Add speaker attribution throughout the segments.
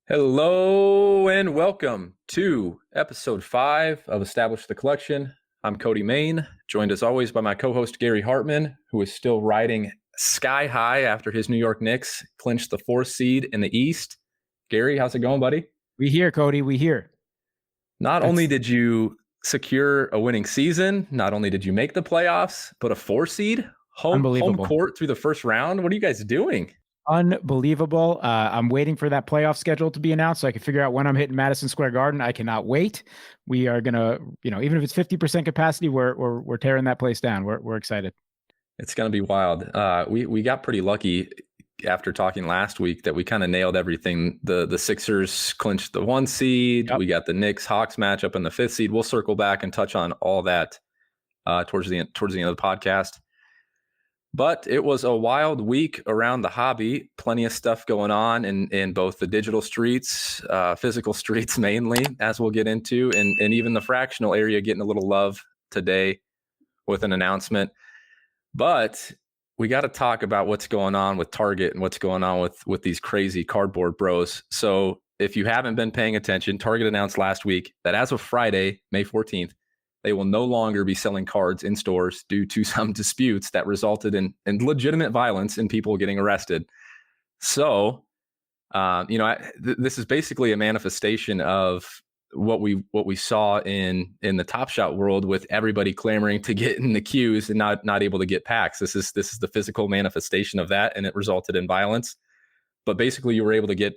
Speaker 1: Hello and welcome to episode 5 of Establish the Collection. I'm Cody Main, joined as always by my co-host Gary Hartman, who is still riding sky high after his New York Knicks clinched the 4th seed in the East. Gary, how's it going, buddy?
Speaker 2: We here, Cody. We here.
Speaker 1: Not only did you secure a winning season, not only did you make the playoffs, but a 4 seed, home court through the first round. What are you guys doing?
Speaker 2: Unbelievable. I'm waiting for that playoff schedule to be announced so I can figure out when I'm hitting Madison Square Garden. I cannot wait. We are gonna, even if it's 50% capacity, we're tearing that place down. We're excited.
Speaker 1: It's gonna be wild. We got pretty lucky after talking last week that we kind of nailed everything. The Sixers clinched the 1 seed. Yep. We got the Knicks Hawks matchup in the 5th seed. We'll circle back and touch on all that towards the end of the podcast. But it was a wild week around the hobby. Plenty of stuff going on in both the digital streets, physical streets mainly, as we'll get into, and even the fractional area getting a little love today with an announcement. But we got to talk about what's going on with Target and what's going on with these crazy cardboard bros. So if you haven't been paying attention, Target announced last week that as of Friday, May 14th, they will no longer be selling cards in stores due to some disputes that resulted in legitimate violence and people getting arrested. So, this is basically a manifestation of what we saw in the Top Shot world, with everybody clamoring to get in the queues and not able to get packs. This is the physical manifestation of that, and it resulted in violence. But basically, you were able to get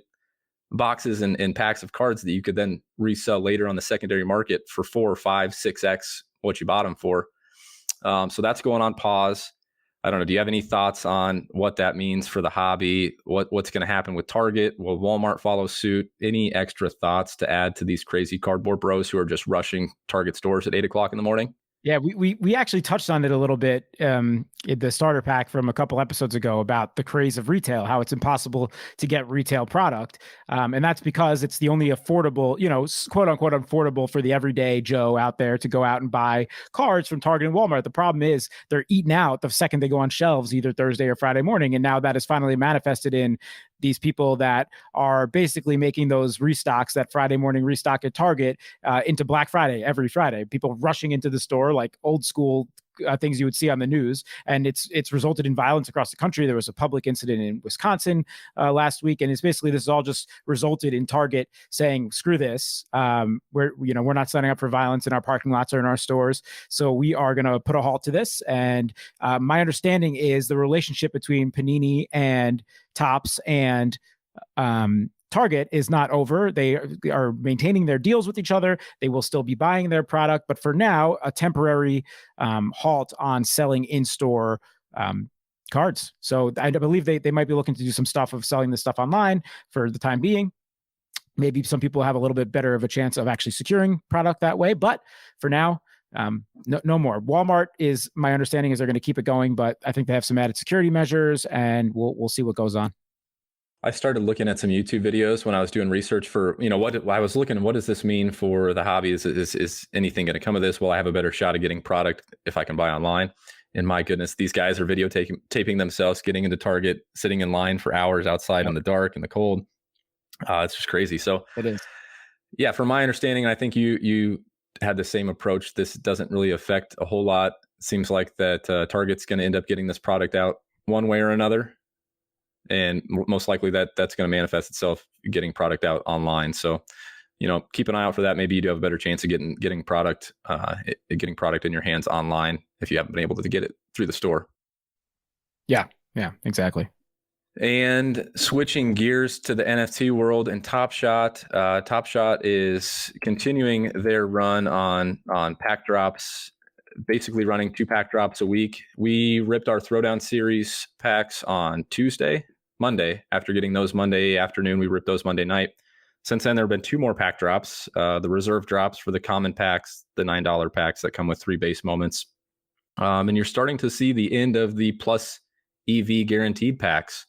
Speaker 1: boxes and packs of cards that you could then resell later on the secondary market for 4 or 5, 6x what you bought them for. So that's going on pause. I don't know. Do you have any thoughts on what that means for the hobby? What's going to happen with Target? Will Walmart follow suit? Any extra thoughts to add to these crazy cardboard bros who are just rushing Target stores at 8 o'clock in the morning?
Speaker 2: Yeah, we actually touched on it a little bit in the starter pack from a couple episodes ago about the craze of retail, how it's impossible to get retail product. And that's because it's the only affordable, quote unquote, affordable for the everyday Joe out there to go out and buy cards from Target and Walmart. The problem is they're eaten out the second they go on shelves, either Thursday or Friday morning. And now that is finally manifested in these people that are basically making those restocks, that Friday morning restock at Target, into Black Friday every Friday. People rushing into the store like old school things you would see on the news, and it's resulted in violence across the country. There was a public incident in Wisconsin last week, and it's basically this has all just resulted in Target saying, "Screw this! We're not signing up for violence in our parking lots or in our stores, so we are going to put a halt to this." And my understanding is the relationship between Panini and Topps and Target is not over. They are maintaining their deals with each other. They will still be buying their product, but for now, a temporary halt on selling in-store cards. So I believe they might be looking to do some stuff of selling this stuff online for the time being. Maybe some people have a little bit better of a chance of actually securing product that way, but for now, no more. Walmart is, my understanding is they're going to keep it going, but I think they have some added security measures, and we'll see what goes on.
Speaker 1: I started looking at some YouTube videos when I was doing research for, what does this mean for the hobby? Is anything going to come of this? Will I have a better shot of getting product if I can buy online? And my goodness, these guys are videotaping themselves, getting into Target, sitting in line for hours outside in the dark and the cold. It's just crazy. So
Speaker 2: it is.
Speaker 1: Yeah, from my understanding, I think you had the same approach. This doesn't really affect a whole lot. It seems like that Target's going to end up getting this product out one way or another. And most likely that's going to manifest itself getting product out online. So, keep an eye out for that. Maybe you do have a better chance of getting product in your hands online if you haven't been able to get it through the store.
Speaker 2: Yeah, exactly.
Speaker 1: And switching gears to the NFT world and Top Shot. Top Shot is continuing their run on pack drops, basically running 2 pack drops a week. We ripped our Throwdown Series packs on Monday. After getting those Monday afternoon, we ripped those Monday night. Since then, there have been 2 more pack drops. The reserve drops for the common packs, the $9 packs that come with 3 base moments. And you're starting to see the end of the plus EV guaranteed packs,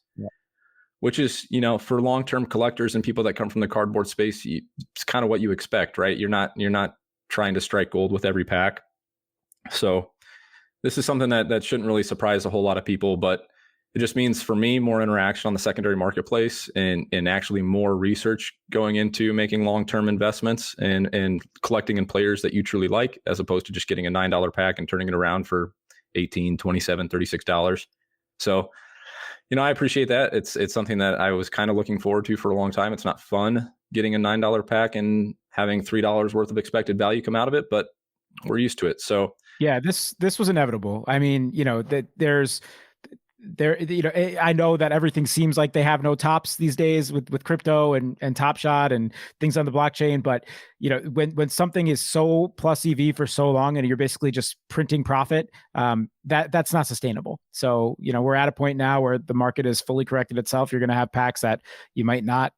Speaker 1: which is, for long-term collectors and people that come from the cardboard space, it's kind of what you expect, right? You're not trying to strike gold with every pack. So this is something that shouldn't really surprise a whole lot of people, but It just means for me, more interaction on the secondary marketplace and actually more research going into making long-term investments and collecting in players that you truly like, as opposed to just getting a $9 pack and turning it around for $18, $27, $36. So, I appreciate that. It's something that I was kind of looking forward to for a long time. It's not fun getting a $9 pack and having $3 worth of expected value come out of it, but we're used to it. So
Speaker 2: yeah, this was inevitable. I mean, that I know that everything seems like they have no tops these days with crypto and Top Shot and things on the blockchain. But, when something is so plus EV for so long and you're basically just printing profit, that's not sustainable. So, we're at a point now where the market has fully corrected itself. You're going to have packs that you might not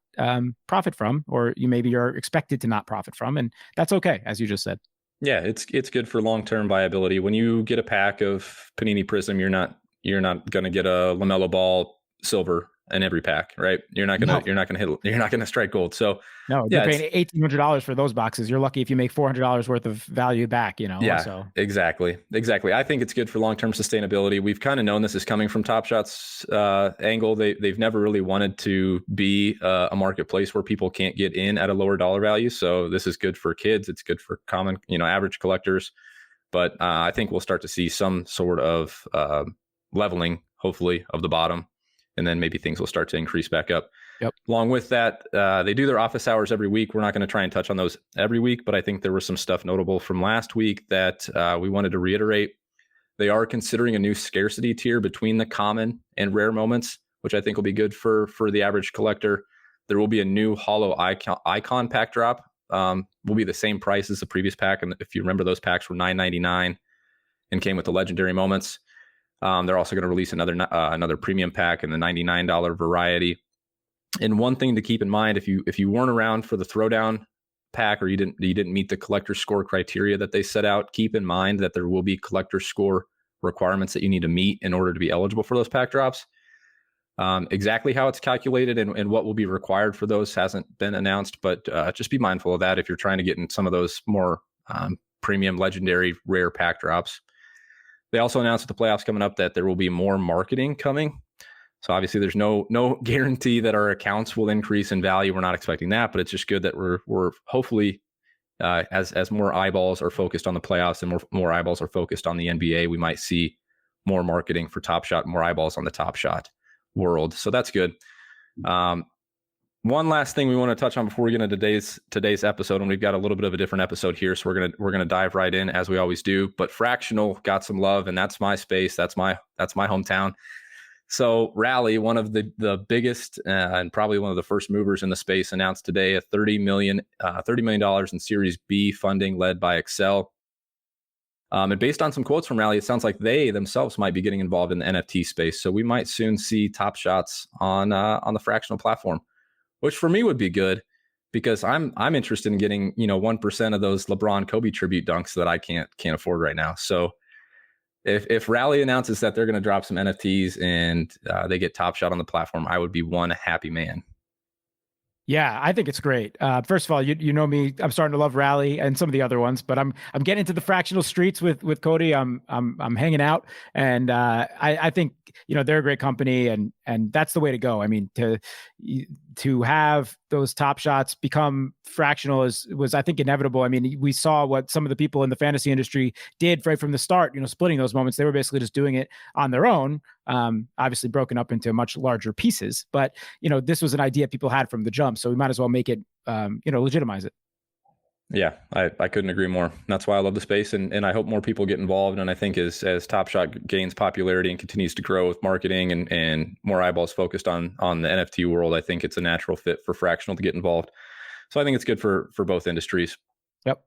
Speaker 2: profit from, or you're expected to not profit from. And that's okay, as you just said.
Speaker 1: yeah, it's good for long-term viability. When you get a pack of Panini Prism, you're not going to get a LaMelo Ball silver in every pack, right? You're not going to strike gold. So
Speaker 2: no, you're paying $1,800 for those boxes. You're lucky if you make $400 worth of value back,
Speaker 1: Yeah,
Speaker 2: so.
Speaker 1: Exactly. I think it's good for long-term sustainability. We've kind of known this is coming from Top Shot's angle. They've never really wanted to be a marketplace where people can't get in at a lower dollar value. So this is good for kids. It's good for common, average collectors. But I think we'll start to see some sort of leveling, hopefully, of the bottom, and then maybe things will start to increase back up.
Speaker 2: Yep.
Speaker 1: Along with that, they do their office hours every week. We're not going to try and touch on those every week, but I think there was some stuff notable from last week that we wanted to reiterate. They are considering a new scarcity tier between the common and rare moments, which I think will be good for the average collector. There will be a new holo icon pack drop. Will be the same price as the previous pack, and if you remember, those packs were $9.99 and came with the legendary moments. They're also going to release another premium pack in the $99 variety. And one thing to keep in mind, if you weren't around for the throwdown pack, or you didn't meet the collector score criteria that they set out, keep in mind that there will be collector score requirements that you need to meet in order to be eligible for those pack drops. Exactly how it's calculated and what will be required for those hasn't been announced, but just be mindful of that if you're trying to get in some of those more premium, legendary, rare pack drops. They also announced with the playoffs coming up that there will be more marketing coming. So obviously there's no guarantee that our accounts will increase in value. We're not expecting that, but it's just good that we're hopefully as more eyeballs are focused on the playoffs and more eyeballs are focused on the NBA, we might see more marketing for Top Shot, more eyeballs on the Top Shot world. So that's good. One last thing we want to touch on before we get into today's episode, and we've got a little bit of a different episode here, so we're gonna dive right in as we always do. But Fractional got some love, and that's my space, that's my hometown. So Rally, one of the biggest and probably one of the first movers in the space, announced today a $30 million in Series B funding led by Excel. And based on some quotes from Rally, it sounds like they themselves might be getting involved in the NFT space. So we might soon see Top Shots on the Fractional platform, which for me would be good because I'm interested in getting 1% of those LeBron Kobe tribute dunks that I can't afford right now. So if Rally announces that they're going to drop some NFTs and they get Top Shot on the platform, I would be one happy man.
Speaker 2: Yeah, I think it's great. First of all, you know me, I'm starting to love Rally and some of the other ones, but I'm getting into the fractional streets with Cody. I'm hanging out, and I think they're a great company, and that's the way to go. I mean, to have those Top Shots become fractional was I think inevitable. I mean, we saw what some of the people in the fantasy industry did right from the start. Splitting those moments, they were basically just doing it on their own. Obviously broken up into much larger pieces, but this was an idea people had from the jump, so we might as well make it legitimize it.
Speaker 1: Yeah, I couldn't agree more. That's why I love the space, and I hope more people get involved. And I think as Top Shot gains popularity and continues to grow with marketing and more eyeballs focused on the NFT world, I think it's a natural fit for Fractional to get involved. So I think it's good for both industries.
Speaker 2: Yep.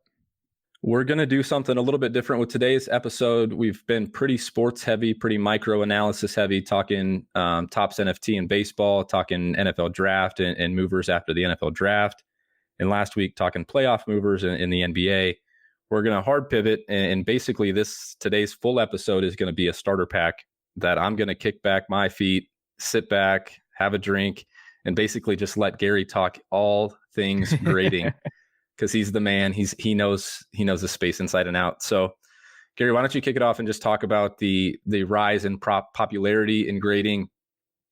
Speaker 1: We're going to do something a little bit different with today's episode. We've been pretty sports heavy, pretty micro analysis heavy, talking Topps NFT in baseball, talking NFL draft and movers after the NFL draft. And last week, talking playoff movers in the NBA. We're going to hard pivot. And basically today's full episode is going to be a starter pack that I'm going to kick back my feet, sit back, have a drink, and basically just let Gary talk all things grading. Because he's the man. He knows the space inside and out. So, Gary, why don't you kick it off and just talk about the rise in popularity in grading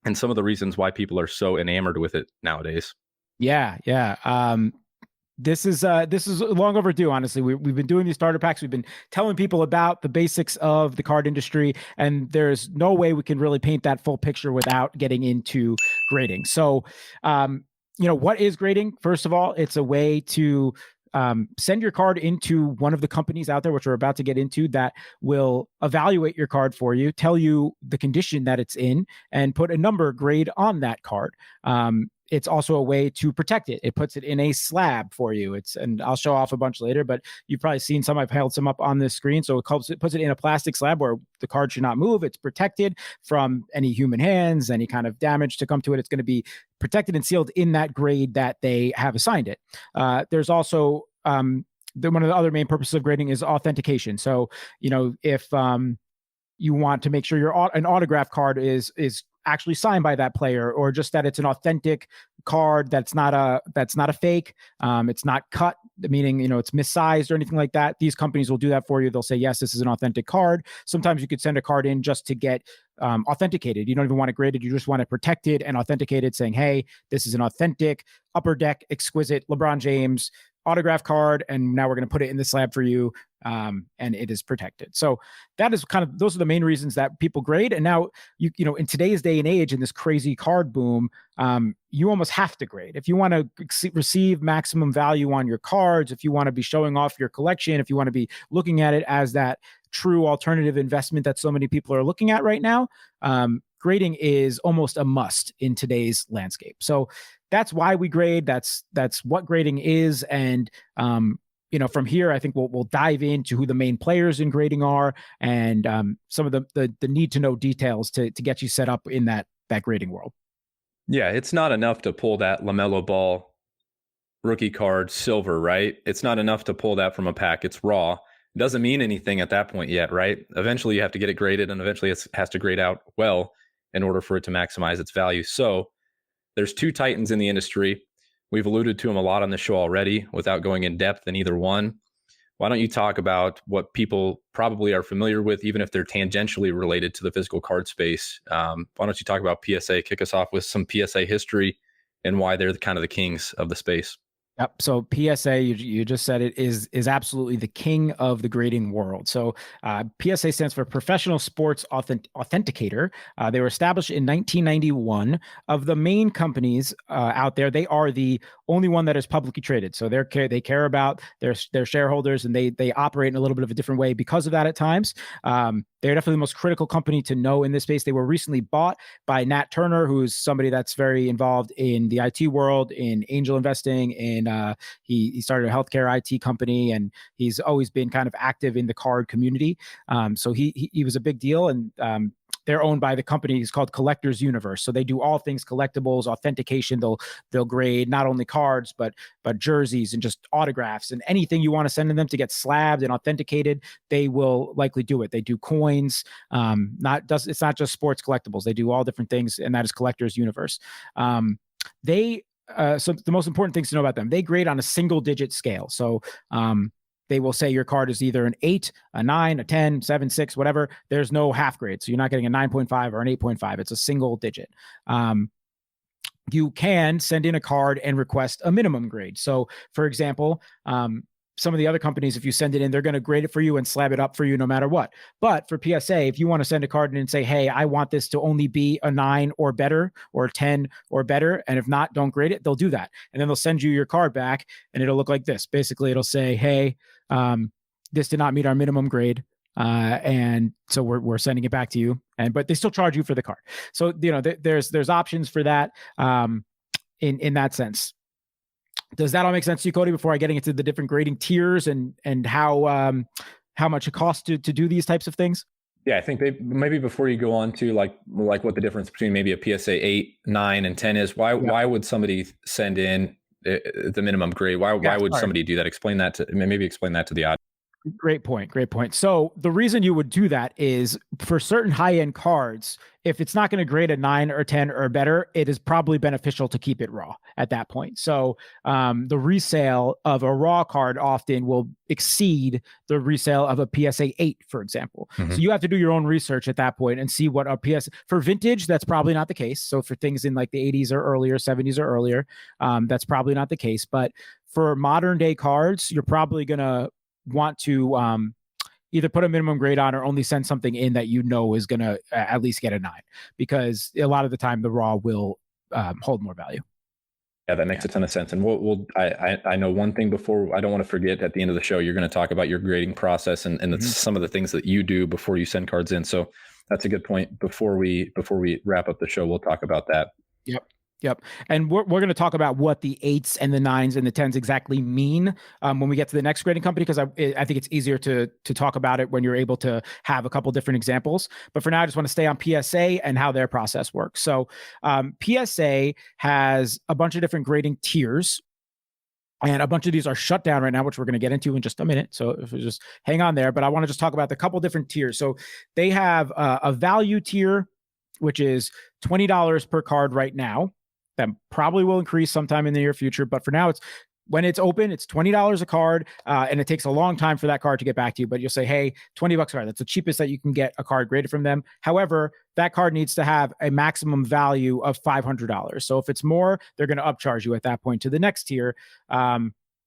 Speaker 1: and some of the reasons why people are so enamored with it nowadays.
Speaker 2: Yeah, yeah. This is long overdue. Honestly, we've been doing these starter packs. We've been telling people about the basics of the card industry, and there's no way we can really paint that full picture without getting into grading. So, what is grading? First of all, it's a way to send your card into one of the companies out there, which we're about to get into, that will evaluate your card for you, tell you the condition that it's in, and put a number grade on that card. It's also a way to protect it. It puts it in a slab for you. And I'll show off a bunch later, but you've probably seen some. I've held some up on this screen. So it puts it in a plastic slab where the card should not move. It's protected from any human hands, any kind of damage to come to it. It's going to be protected and sealed in that grade that they have assigned it. There's also one of the other main purposes of grading is authentication. So, if you want to make sure an autograph card is actually signed by that player, or just that it's an authentic card, that's not a fake, it's not cut, meaning it's missized or anything like that. These companies will do that for you. They'll say, yes, this is an authentic card. Sometimes you could send a card in just to get authenticated. You don't even want it graded. You just want it protected and authenticated, saying, hey, this is an authentic upper deck exquisite LeBron James autograph card, and now we're going to put it in the slab for you, and it is protected. So that is those are the main reasons that people grade. And now in today's day and age, in this crazy card boom, you almost have to grade if you want to receive maximum value on your cards, if you want to be showing off your collection, if you want to be looking at it as that true alternative investment that so many people are looking at right now. Grading is almost a must in today's landscape. So that's why we grade. That's what grading is. And, from here, I think we'll dive into who the main players in grading are, and some of the need to know details to get you set up in that grading world.
Speaker 1: Yeah, it's not enough to pull that LaMelo Ball rookie card silver, right? It's not enough to pull that from a pack. It's raw. It doesn't mean anything at that point yet, right? Eventually you have to get it graded, and eventually it has to grade out well in order for it to maximize its value. So there's two titans in the industry. We've alluded to them a lot on the show already without going in depth in either one. Why don't you talk about what people probably are familiar with, even if they're tangentially related to the physical card space? Why don't you talk about PSA? Kick us off with some PSA history and why they're kind of the kings of the space.
Speaker 2: Yep. So PSA, you just said it, is absolutely the king of the grading world. So PSA stands for Professional Sports Authenticator. They were established in 1991. Of the main companies out there, they are the only one that is publicly traded. So they care about their shareholders, and they operate in a little bit of a different way because of that at times. They're definitely the most critical company to know in this space. They were recently bought by Nat Turner, who's somebody that's very involved in the IT world, in angel investing, and he started a healthcare IT company, and he's always been kind of active in the card community. So he was a big deal, and they're owned by the company. It's called Collectors Universe. So they do all things collectibles, authentication. They'll grade not only cards, but jerseys and just autographs and anything you want to send to them to get slabbed and authenticated. They will likely do it. They do coins. It's not just sports collectibles. They do all different things, and that is Collectors Universe. So the most important things to know about them: they grade on a single digit scale. So they will say your card is either an 8, a 9, a 10, 7, 6, whatever. There's no half grade. So you're not getting a 9.5 or an 8.5. It's a single digit. You can send in a card and request a minimum grade. So, for example, some of the other companies, if you send it in, they're going to grade it for you and slab it up for you no matter what. But for PSA, if you want to send a card in and say, hey, I want this to only be a 9 or better, or 10 or better, and if not, don't grade it, they'll do that. And then they'll send you your card back, and it'll look like this. Basically, it'll say, hey, this did not meet our minimum grade. And so we're sending it back to you, but they still charge you for the card. So, there's options for that, in that sense. Does that all make sense to you, Cody, before I get into the different grading tiers and how much it costs to do these types of things?
Speaker 1: Yeah, I think maybe before you go on to like what the difference between maybe a PSA 8, 9, and 10 is, why would somebody send in the minimum grade? Why would somebody do that? Explain that to the audience.
Speaker 2: Great point. Great point. So the reason you would do that is for certain high-end cards, if it's not going to grade a 9 or 10 or better, it is probably beneficial to keep it raw at that point. So the resale of a raw card often will exceed the resale of a PSA 8, for example. So you have to do your own research at that point and see what a PSA for vintage. That's probably not the case. So for things in like the 80s or earlier, 70s or earlier, that's probably not the case. But for modern day cards, you're probably going to want to either put a minimum grade on or only send something in that you know is going to at least get a 9, because a lot of the time the raw will hold more value.
Speaker 1: Yeah, that makes a ton of sense. And I know one thing before, I don't want to forget, at the end of the show, you're going to talk about your grading process and some of the things that you do before you send cards in. So that's a good point. Before we wrap up the show, we'll talk about that.
Speaker 2: Yep. And we're going to talk about what the 8s and the 9s and the 10s exactly mean when we get to the next grading company, because I think it's easier to talk about it when you're able to have a couple different examples. But for now, I just want to stay on PSA and how their process works. So PSA has a bunch of different grading tiers. And a bunch of these are shut down right now, which we're going to get into in just a minute. So if we just hang on there, but I want to just talk about the couple different tiers. So they have a value tier, which is $20 per card right now. That probably will increase sometime in the near future. But for now, when it's open, it's $20 a card. And it takes a long time for that card to get back to you. But you'll say, hey, $20 a card. That's the cheapest that you can get a card graded from them. However, that card needs to have a maximum value of $500. So if it's more, they're going to upcharge you at that point to the next tier,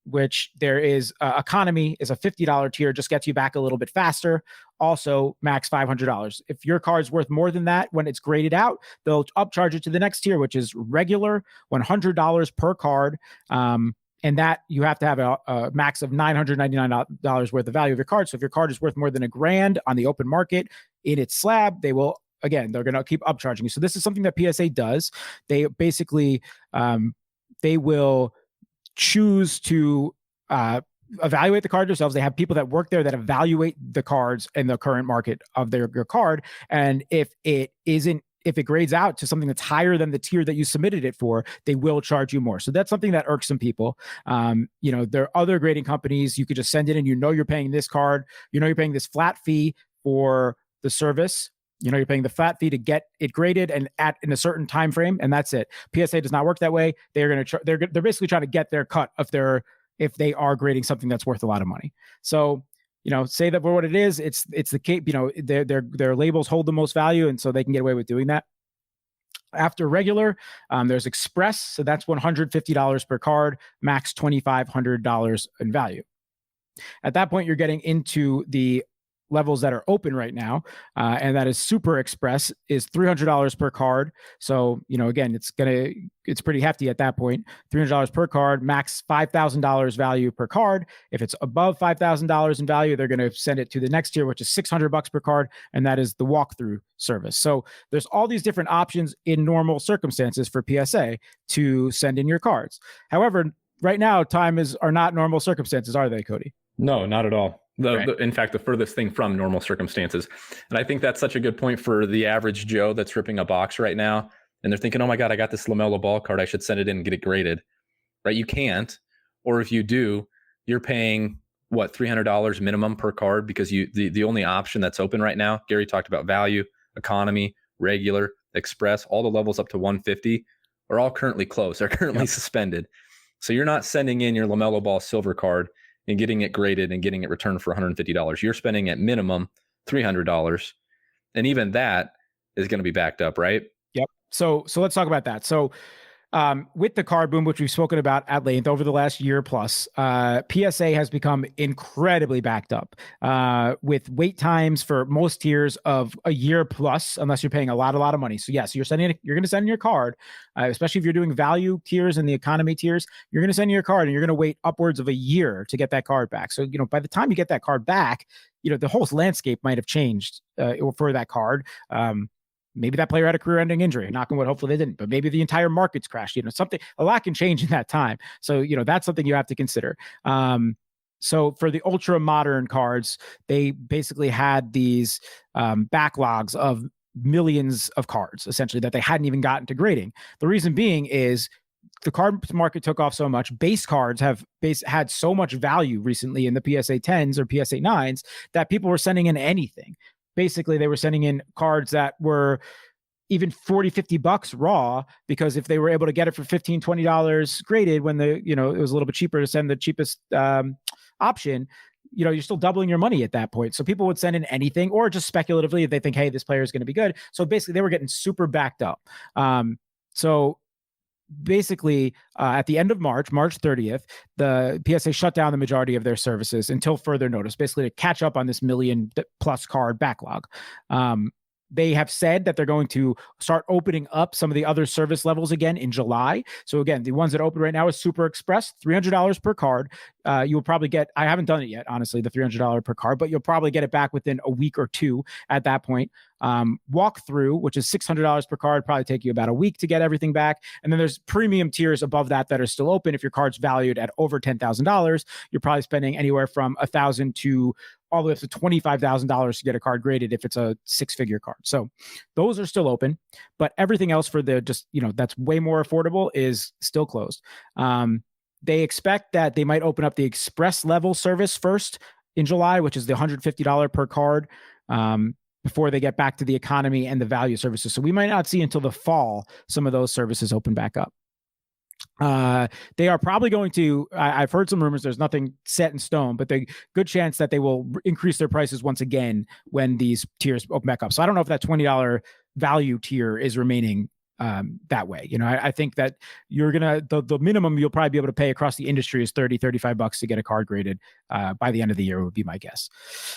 Speaker 2: which there is economy is a $50 tier, just gets you back a little bit faster. Also max $500. If your card's worth more than that, when it's graded out, they'll upcharge it to the next tier, which is regular, $100 per card. And that you have to have a max of $999 worth of value of your card. So if your card is worth more than $1,000 on the open market in its slab, they're going to keep upcharging you. So this is something that PSA does. They basically, they will choose to evaluate the card themselves. They have people that work there that evaluate the cards in the current market of your card. And if it grades out to something that's higher than the tier that you submitted it for, they will charge you more. So that's something that irks some people. There are other grading companies. You could just send it in, you're paying this card, you're paying this flat fee for the service. You're paying the flat fee to get it graded and in a certain time frame, and that's it. PSA does not work that way. They're basically trying to get their cut if they are grading something that's worth a lot of money. So, say that for what it is, it's the case. Their labels hold the most value, and so they can get away with doing that. After regular, there's express, so that's $150 per card, max $2,500 in value. At that point, you're getting into the levels that are open right now, and that is super express is $300 per card. So again, it's pretty hefty at that point. $300 per card, max $5,000 value per card. If it's above $5,000 in value, they're going to send it to the next tier, which is $600 per card, and that is the walkthrough service. So there's all these different options in normal circumstances for PSA to send in your cards. However, right now are not normal circumstances, are they, Cody?
Speaker 1: No, not at all. In fact, the furthest thing from normal circumstances. And I think that's such a good point for the average Joe that's ripping a box right now. And they're thinking, oh my God, I got this LaMelo Ball card. I should send it in and get it graded. Right? You can't. Or if you do, you're paying $300 minimum per card, because the only option that's open right now, Gary talked about value, economy, regular, express, all the levels up to 150 are all currently closed. They're currently suspended. So you're not sending in your LaMelo Ball silver card and getting it graded and getting it returned for $150. You're spending at minimum $300. And even that is going to be backed up, right?
Speaker 2: Yep. So let's talk about that. So with the card boom, which we've spoken about at length over the last year plus, PSA has become incredibly backed up with wait times for most tiers of a year plus, unless you're paying a lot of money. So yes, you're going to send in your card, especially if you're doing value tiers and the economy tiers. You're going to send in your card, and you're going to wait upwards of a year to get that card back. So by the time you get that card back, the whole landscape might have changed for that card. Maybe that player had a career-ending injury. Knock on wood, hopefully they didn't. But maybe the entire market's crashed. A lot can change in that time. So that's something you have to consider. So for the ultra modern cards, they basically had these backlogs of millions of cards, essentially, that they hadn't even gotten to grading. The reason being is the card market took off so much. Base cards had so much value recently in the PSA 10s or PSA 9s that people were sending in anything. Basically, they were sending in cards that were even 40, 50 bucks raw, because if they were able to get it for $15, $20 graded when it was a little bit cheaper to send the cheapest option, you're still doubling your money at that point. So people would send in anything, or just speculatively if they think, hey, this player is going to be good. So basically they were getting super backed up. So basically at the end of March 30th, the PSA shut down the majority of their services until further notice, basically to catch up on this million plus card backlog. They have said that they're going to start opening up some of the other service levels again in July. So again, the ones that open right now is Super Express, $300 per card. You'll probably get, I haven't done it yet, honestly, the $300 per card, but you'll probably get it back within a week or two at that point. Walkthrough, which is $600 per card, probably take you about a week to get everything back. And then there's premium tiers above that are still open. If your card's valued at over $10,000, you're probably spending anywhere from $1,000 to all the way up to $25,000 to get a card graded if it's a 6-figure card. So those are still open, but everything else for the that's way more affordable is still closed. They expect that they might open up the express level service first in July, which is the $150 per card, before they get back to the economy and the value services. So we might not see until the fall some of those services open back up. They are probably going to, I've heard some rumors, there's nothing set in stone, but the good chance that they will increase their prices once again when these tiers open back up. So I don't know if that $20 value tier is remaining that way. I think that you're the minimum you'll probably be able to pay across the industry is $30-$35 to get a card graded by the end of the year would be my guess.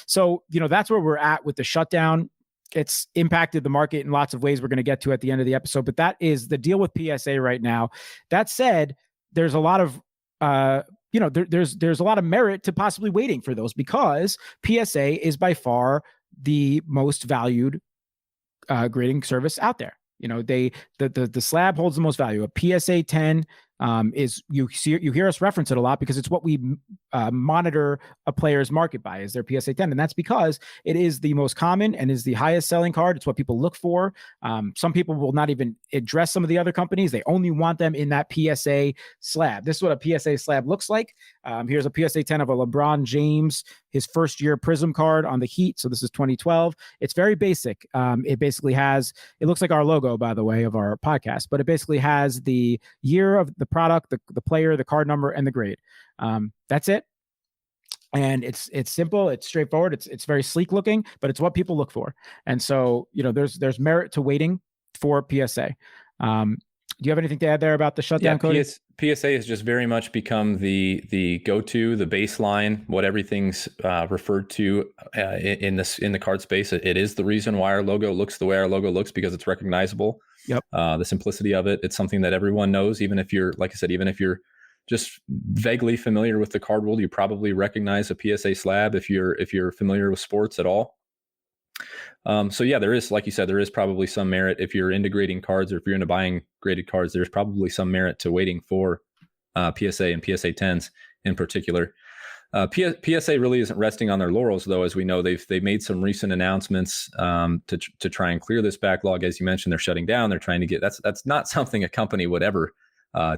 Speaker 2: So that's where we're at with the shutdown. It's impacted the market in lots of ways we're going to get to at the end of the episode, but that is the deal with PSA right now. That said, there's a lot of there's a lot of merit to possibly waiting for those, because PSA is by far the most valued grading service out there. The slab holds the most value. A PSA 10 is, you hear us reference it a lot because it's what we monitor a player's market by, is their PSA 10. And that's because it is the most common and is the highest selling card. It's what people look for. Some people will not even address some of the other companies. They only want them in that PSA slab. This is what a PSA slab looks like. Here's a PSA 10 of a LeBron James, his first year Prism card on the Heat. So this is 2012. It's very basic. It basically has, it looks like our logo, by the way, of our podcast, but it basically has the year of the product, the player, the card number, and the grade. That's it. And it's simple, it's straightforward, it's very sleek looking, but it's what people look for. And so, there's merit to waiting for PSA. Do you have anything to add there about the shutdown, Cody?
Speaker 1: PSA has just very much become the go-to, the baseline, what everything's referred to in the card space. It is the reason why our logo looks the way our logo looks, because it's recognizable.
Speaker 2: Yep.
Speaker 1: The simplicity of it. It's something that everyone knows, even if you're, like I said, even if you're just vaguely familiar with the card world, you probably recognize a PSA slab if you're familiar with sports at all. So yeah, there is, like you said, there is probably some merit if you're into grading cards, or if you're into buying graded cards. There's probably some merit to waiting for PSA and PSA 10s in particular. PSA really isn't resting on their laurels, though. As we know, they've made some recent announcements to try and clear this backlog. As you mentioned, they're shutting down. They're trying to get, that's not something a company would ever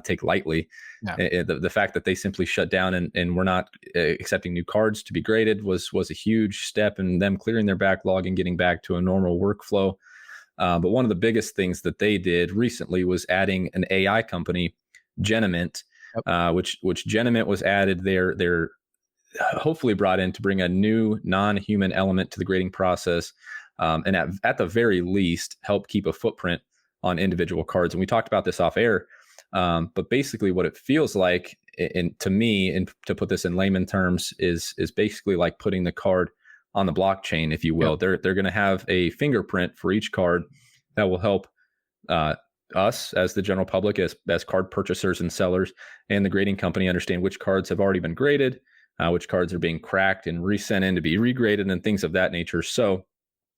Speaker 1: take lightly. No. The fact that they simply shut down and were not accepting new cards to be graded was a huge step in them clearing their backlog and getting back to a normal workflow. But one of the biggest things that they did recently was adding an AI company, Genamint, which Genamint was added. They're hopefully brought in to bring a new non-human element to the grading process, and at the very least help keep a footprint on individual cards. And we talked about this off air. But basically what it feels like, to me, and to put this in layman terms, is basically like putting the card on the blockchain, if you will. Yep. They're going to have a fingerprint for each card that will help us as the general public, as card purchasers and sellers, and the grading company understand which cards have already been graded, which cards are being cracked and resent in to be regraded, and things of that nature. So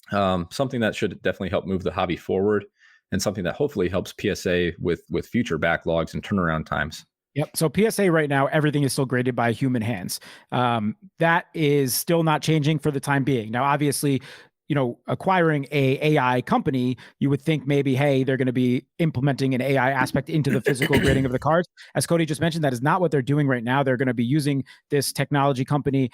Speaker 1: something that should definitely help move the hobby forward, and something that hopefully helps PSA with future backlogs and turnaround times.
Speaker 2: Yep. So PSA right now, everything is still graded by human hands. That is still not changing for the time being. Now, obviously, acquiring a AI company, you would think maybe, hey, they're going to be implementing an AI aspect into the physical grading of the cards. As Cody just mentioned, that is not what they're doing right now. They're going to be using this technology company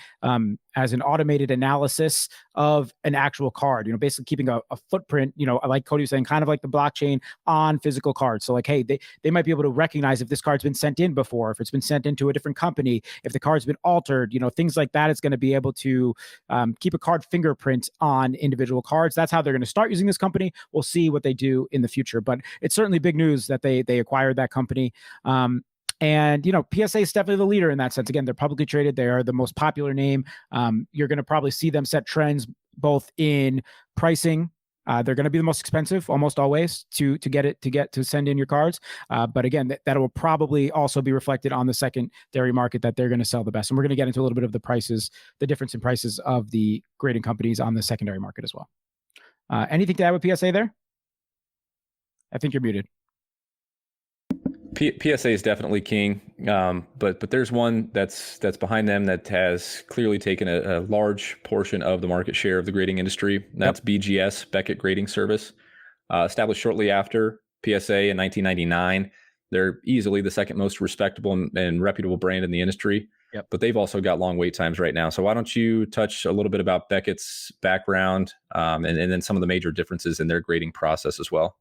Speaker 2: as an automated analysis of an actual card, basically keeping a footprint, like Cody was saying, kind of like the blockchain on physical cards. So like, hey, they might be able to recognize if this card's been sent in before, if it's been sent into a different company, if the card's been altered, things like that. It's going to be able to keep a card fingerprint on individual cards. That's how they're going to start using this company. We'll see what they do in the future, but it's certainly big news that they acquired that company. And PSA is definitely the leader in that sense. Again, they're publicly traded. They are the most popular name. You're going to probably see them set trends both in pricing. They're going to be the most expensive almost always to send in your cards. But again, that will probably also be reflected on the secondary market, that they're going to sell the best. And we're going to get into a little bit of the difference in prices of the grading companies on the secondary market as well. Anything to add with PSA there? I think you're muted.
Speaker 1: PSA is definitely king, but there's one that's behind them that has clearly taken a large portion of the market share of the grading industry. That's BGS, Beckett Grading Service, established shortly after PSA in 1999. They're easily the second most respectable and reputable brand in the industry. But they've also got long wait times right now. So why don't you touch a little bit about Beckett's background and then some of the major differences in their grading process as well?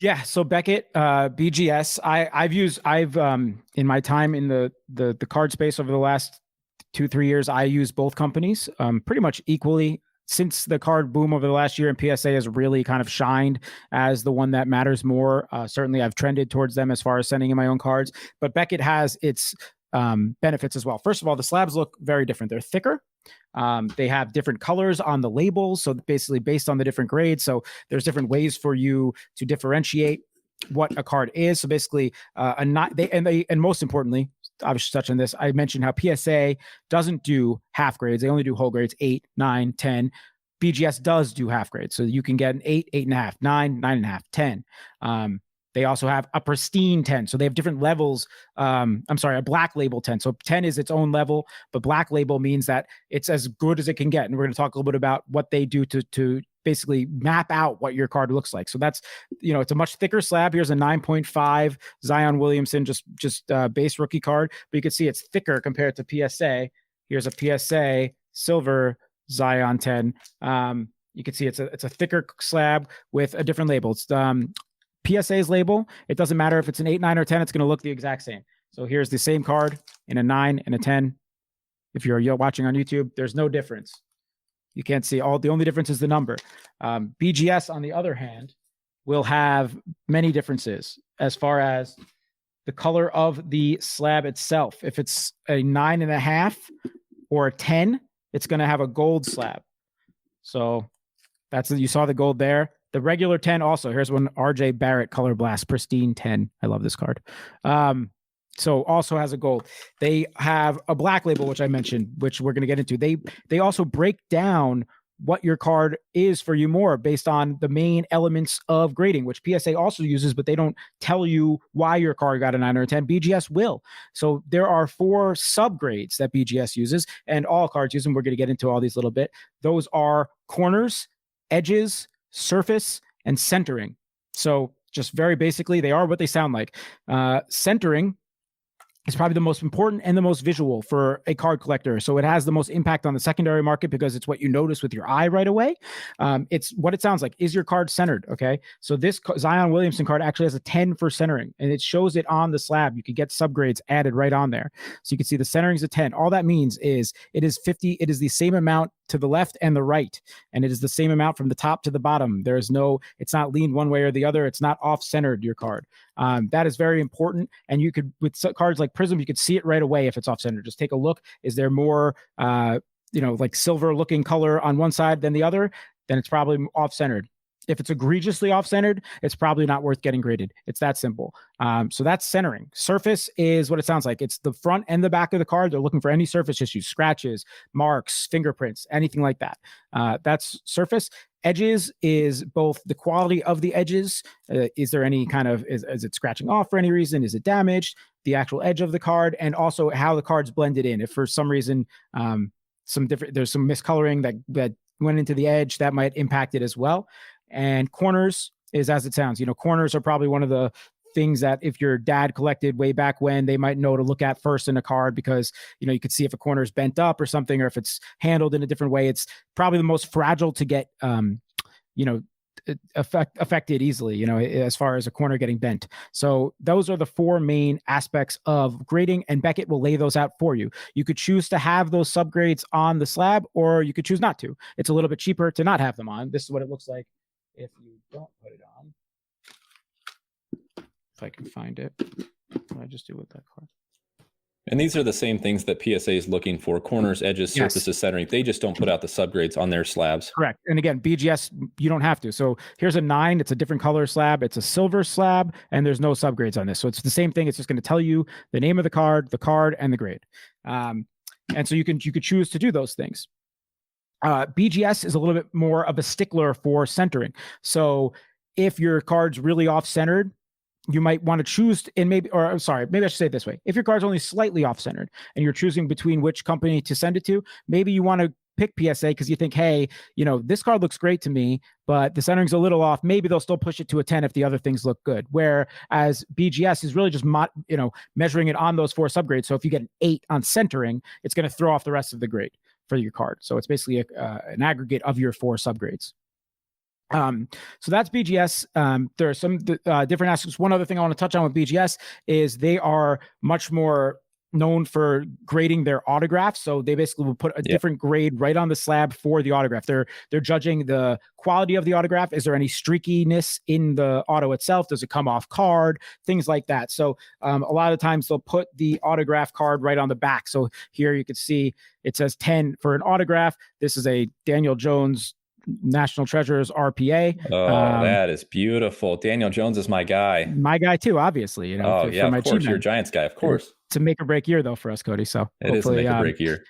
Speaker 2: Yeah. So Beckett, BGS, I've in my time in the card space over the last 2-3 years, I use both companies pretty much equally. Since the card boom over the last year, and PSA has really kind of shined as the one that matters more. Certainly I've trended towards them as far as sending in my own cards, but Beckett has its benefits as well. First of all, the slabs look very different. They're thicker. They have different colors on the labels. So basically based on the different grades. So there's different ways for you to differentiate what a card is. So basically, and most importantly, I was touching on this. I mentioned how PSA doesn't do half grades. They only do whole grades, 8, 9, 10. BGS does do half grades. So you can get an 8, 8.5, 9, 9.5, 10. They also have a pristine 10. So they have different levels. A black label 10. So 10 is its own level, but black label means that it's as good as it can get. And we're going to talk a little bit about what they do to basically map out what your card looks like. So that's, it's a much thicker slab. Here's a 9.5 Zion Williamson, just base rookie card, but you can see it's thicker compared to PSA. Here's a PSA silver Zion 10. You can see it's a thicker slab with a different label. It's PSA's label. It doesn't matter if it's an 8, 9, or 10, it's going to look the exact same. So here's the same card in a 9 and a 10. If you're watching on YouTube, there's no difference. You can't see the only difference is the number. BGS, on the other hand, will have many differences as far as the color of the slab itself. If it's a 9.5 or a 10, it's going to have a gold slab. So you saw the gold there. The regular 10 also. Here's one RJ Barrett Color Blast Pristine 10. I love this card. So also has a gold. They have a black label, which I mentioned, which we're going to get into. They also break down what your card is for you more based on the main elements of grading, which PSA also uses, but they don't tell you why your card got a 9 or a 10. BGS will. So there are 4 subgrades that BGS uses, and all cards use them. We're going to get into all these a little bit. Those are corners, edges, surface, and centering. So just very basically, they are what they sound like. Centering is probably the most important and the most visual for a card collector. So it has the most impact on the secondary market because it's what you notice with your eye right away. It's what it sounds like. Is your card centered? Okay. So this Zion Williamson card actually has a 10 for centering, and it shows it on the slab. You can get subgrades added right on there. So you can see the centering is a 10. All that means is it is 50. It is the same amount to the left and the right, and it is the same amount from the top to the bottom. It's not leaned one way or the other. It's not off-centered, your card. That is very important. And you could, with cards like Prism, you could see it right away if it's off-centered. Just take a look. Is there more, like silver-looking color on one side than the other? Then it's probably off-centered. If it's egregiously off-centered, it's probably not worth getting graded. It's that simple. So that's centering. Surface is what it sounds like. It's the front and the back of the card. They're looking for any surface issues, scratches, marks, fingerprints, anything like that. That's surface. Edges is both the quality of the edges. Is there any kind of, is it scratching off for any reason? Is it damaged? The actual edge of the card, and also how the card's blended in. If for some reason, there's some miscoloring that went into the edge, that might impact it as well. And corners is as it sounds. Corners are probably one of the things that if your dad collected way back when, they might know to look at first in a card, because you could see if a corner is bent up or something, or if it's handled in a different way. It's probably the most fragile to get affected easily, as far as a corner getting bent. So those are the four main aspects of grading, and Beckett will lay those out for you. You could choose to have those subgrades on the slab, or you could choose not to. It's a little bit cheaper to not have them on. This is what it looks like if you don't put it on. If I can find it. What did I just do with that card?
Speaker 1: And these are the same things that PSA is looking for: corners, edges, surfaces, centering. They just don't put out the subgrades on their slabs.
Speaker 2: Correct. And again, BGS, you don't have to. So here's a 9. It's a different color slab. It's a silver slab, and there's no subgrades on this. So it's the same thing. It's just going to tell you the name of the card, and the grade. And so you could choose to do those things. BGS is a little bit more of a stickler for centering. So if your card's really off-centered, you might want to choose, maybe I should say it this way. If your card's only slightly off-centered and you're choosing between which company to send it to, maybe you want to pick PSA because you think, hey, this card looks great to me, but the centering's a little off. Maybe they'll still push it to a 10 if the other things look good. Whereas BGS is really just measuring it on those 4 subgrades. So if you get an 8 on centering, it's going to throw off the rest of the grade for your card. So it's basically an aggregate of your 4 subgrades. So that's BGS. There are some different aspects. One other thing I want to touch on with BGS is they are much more known for grading their autographs. So they basically will put a different grade right on the slab for the autograph. They're judging the quality of the autograph. Is there any streakiness in the auto itself? Does it come off card? Things like that. So a lot of times they'll put the autograph card right on the back. So here you can see it says 10 for an autograph. This is a Daniel Jones National Treasures RPA.
Speaker 1: Oh, that is beautiful. Daniel Jones is my guy.
Speaker 2: My guy too, obviously.
Speaker 1: For of course. You're a Giants guy, of course.
Speaker 2: It's a make or break year though for us, Cody. So
Speaker 1: it is a make or break year.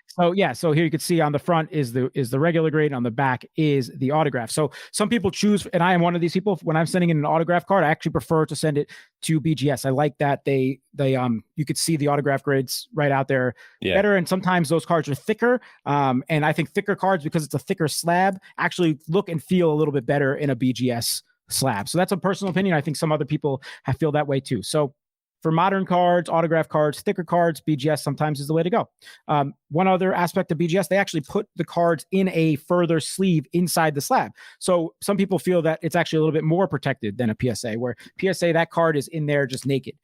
Speaker 2: So here you can see on the front is the regular grade, on the back is the autograph. So some people choose, and I am one of these people. When I'm sending in an autograph card, I actually prefer to send it to BGS. I like that they you could see the autograph grades right out there better. And sometimes those cards are thicker. And I think thicker cards, because it's a thicker slab, actually look and feel a little bit better in a BGS slab. So that's a personal opinion. I think some other people feel that way too. So for modern cards, autograph cards, thicker cards, BGS sometimes is the way to go. One other aspect of BGS, they actually put the cards in a further sleeve inside the slab. So some people feel that it's actually a little bit more protected than a PSA, where PSA, that card is in there just naked.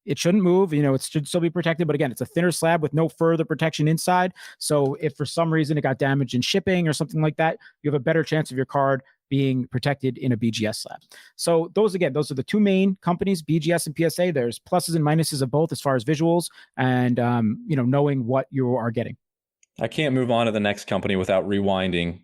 Speaker 2: It shouldn't move, it should still be protected. But again, it's a thinner slab with no further protection inside. So if for some reason it got damaged in shipping or something like that, you have a better chance of your card being protected in a BGS slab. So those are the 2 main companies, BGS and PSA. There's pluses and minuses of both as far as visuals and, knowing what you are getting.
Speaker 1: I can't move on to the next company without rewinding.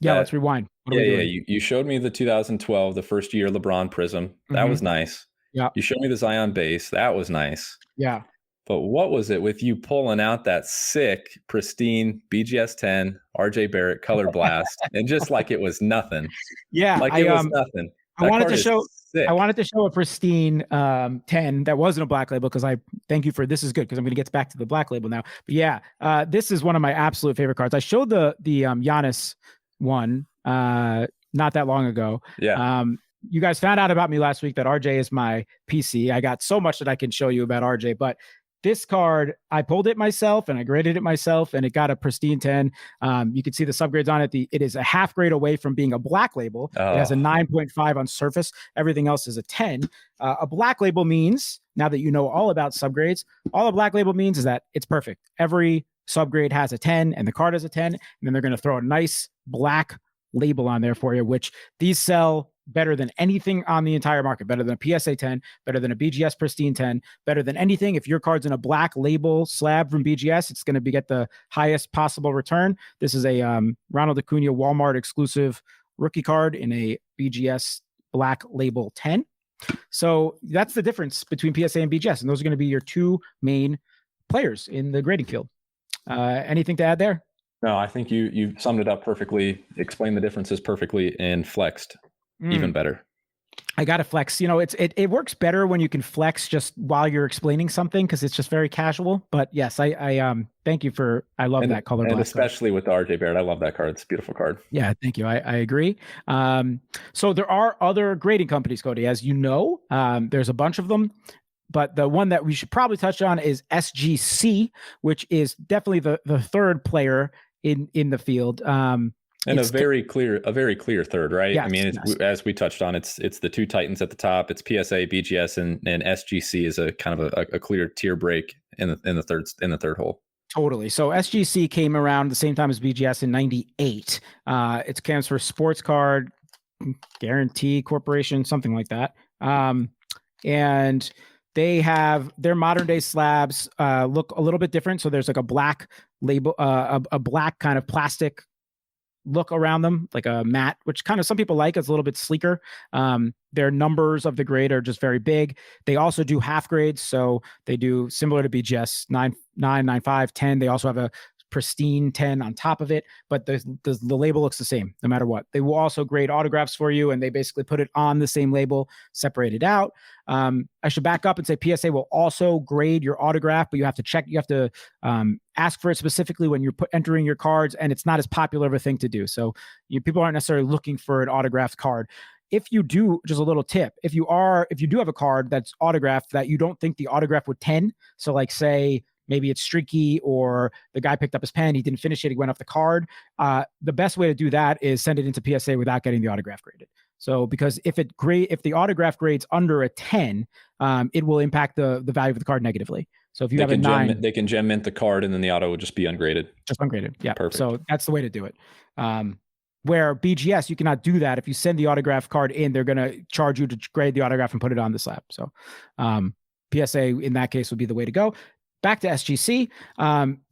Speaker 2: Yeah, let's rewind.
Speaker 1: You showed me the 2012, the first year LeBron Prism. That was nice.
Speaker 2: Yeah.
Speaker 1: You showed me the Zion base. That was nice.
Speaker 2: Yeah.
Speaker 1: But what was it with you pulling out that sick, pristine BGS 10 RJ Barrett Color Blast and just like it was nothing?
Speaker 2: Yeah,
Speaker 1: like it was nothing.
Speaker 2: I wanted to show a pristine 10 that wasn't a black label, because I thank you for this is good, because I'm going to get back to the black label now. But yeah, this is one of my absolute favorite cards. I showed the Giannis one not that long ago.
Speaker 1: Yeah.
Speaker 2: You guys found out about me last week that RJ is my PC. I got so much that I can show you about RJ, but this card, I pulled it myself and I graded it myself, and it got a pristine 10. You can see the subgrades on it. It is a half grade away from being a black label. It has a 9.5 on surface. Everything else is a 10. A black label means, now that you know all about subgrades, all a black label means is that it's perfect. Every subgrade has a 10 and the card has a 10. And then they're going to throw a nice black label on there for you, which these sell better than anything on the entire market, better than a PSA 10, better than a BGS pristine 10, better than anything. If your card's in a black label slab from BGS, it's going to get the highest possible return. This is a Ronald Acuna Walmart exclusive rookie card in a BGS black label 10. So that's the difference between PSA and BGS, and those are going to be your 2 main players in the grading field. Anything to add there?
Speaker 1: No, I think you summed it up perfectly, explained the differences perfectly, and flexed even better.
Speaker 2: I gotta flex. It works better when you can flex just while you're explaining something because it's just very casual. But yes, I thank you for. I love that color
Speaker 1: And
Speaker 2: black card.
Speaker 1: especially with the RJ Barrett, I love that card. It's a beautiful card.
Speaker 2: Yeah, thank you. I agree. So there are other grading companies, Cody, as you know. There's a bunch of them, but the one that we should probably touch on is SGC, which is definitely the third player in the field.
Speaker 1: And a very clear third, right?
Speaker 2: Yes,
Speaker 1: I mean,
Speaker 2: yes.
Speaker 1: as we touched on, it's the two titans at the top. It's PSA, BGS, and SGC is a kind of a clear tier break in the third hole.
Speaker 2: Totally. So SGC came around the same time as BGS in '98. It stands for Sports Card Guarantee Corporation, something like that. And they have their modern day slabs look a little bit different. So there's like a black label, a black kind of plastic look around them, like a matte, which kind of some people like. It's a little bit sleeker. Their numbers of the grade are just very big. They also do half grades, so they do similar to BGS 9, 9, 9, 5, 10. They also have a pristine 10 on top of it, but the label looks the same no matter what. They will also grade autographs for you, and they basically put it on the same label, separated out. I should back up and say PSA will also grade your autograph, but you have to check. You have to ask for it specifically when you're entering your cards, and it's not as popular of a thing to do. So people aren't necessarily looking for an autographed card. If you do, just a little tip, if you do have a card that's autographed that you don't think the autograph would 10, so like say maybe it's streaky or the guy picked up his pen, he didn't finish it, he went off the card. The best way to do that is send it into PSA without getting the autograph graded. So because if the autograph grades under a 10, it will impact the value of the card negatively. So if you have a 9,
Speaker 1: they can gem mint the card and then the auto will just be ungraded.
Speaker 2: Just ungraded. Yeah.
Speaker 1: Perfect.
Speaker 2: So that's the way to do it. Where BGS, you cannot do that. If you send the autograph card in, they're going to charge you to grade the autograph and put it on the slab. So PSA in that case would be the way to go. Back to SGC.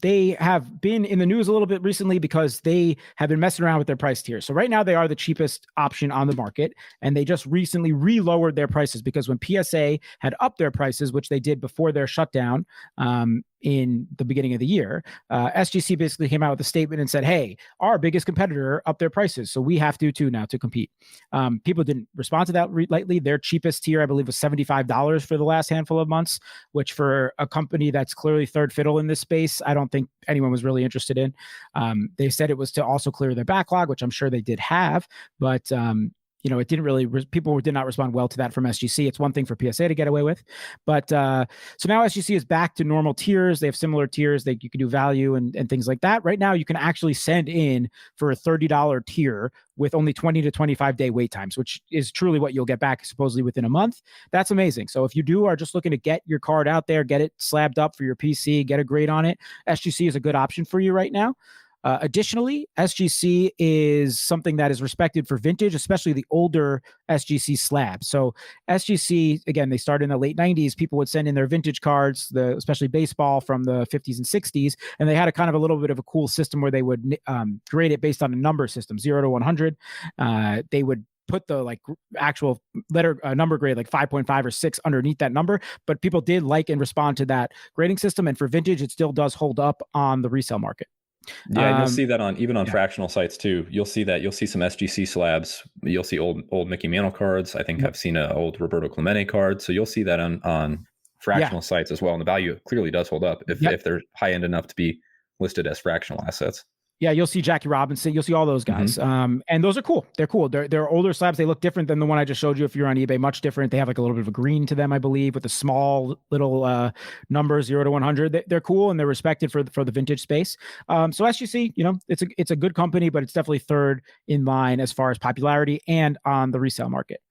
Speaker 2: They have been in the news a little bit recently because they have been messing around with their price tiers. So right now they are the cheapest option on the market, and they just recently re-lowered their prices because when PSA had upped their prices, which they did before their shutdown in the beginning of the year, SGC basically came out with a statement and said, hey, our biggest competitor upped their prices, so we have to too now to compete. People didn't respond to that lightly. Their cheapest tier, I believe, was $75 for the last handful of months, which for a company that's clearly third fiddle in this space, I don't think anyone was really interested in. They said it was to also clear their backlog, which I'm sure they did have, but it didn't really, people did not respond well to that from SGC. It's one thing for PSA to get away with, but so now SGC is back to normal tiers. They have similar tiers that you can do value and things like that. Right now, you can actually send in for a $30 tier with only 20 to 25 day wait times, which is truly what you'll get back supposedly within a month. That's amazing. So if you are just looking to get your card out there, get it slabbed up for your PC, get a grade on it, SGC is a good option for you right now. Additionally, SGC is something that is respected for vintage, especially the older SGC slabs. So SGC, again, they started in the late 90s. People would send in their vintage cards, especially baseball from the 50s and 60s, and they had a kind of a little bit of a cool system where they would grade it based on a number system, 0 to 100. They would put the actual letter number grade like 5.5 or 6 underneath that number, but people did like and respond to that grading system. And for vintage, it still does hold up on the resale market.
Speaker 1: Yeah, and you'll see that on fractional sites too. You'll see some SGC slabs. You'll see old Mickey Mantle cards. I think I've seen an old Roberto Clemente card. So you'll see that on fractional sites as well. And the value clearly does hold up if they're high end enough to be listed as fractional assets.
Speaker 2: Yeah, you'll see Jackie Robinson. You'll see all those guys. And those are cool. They're cool. They're older slabs. They look different than the one I just showed you if you're on eBay. Much different. They have like a little bit of a green to them, I believe, with the small little numbers, 0 to 100. They're cool and they're respected for the vintage space. So SGC, it's a good company, but it's definitely third in line as far as popularity and on the resale market.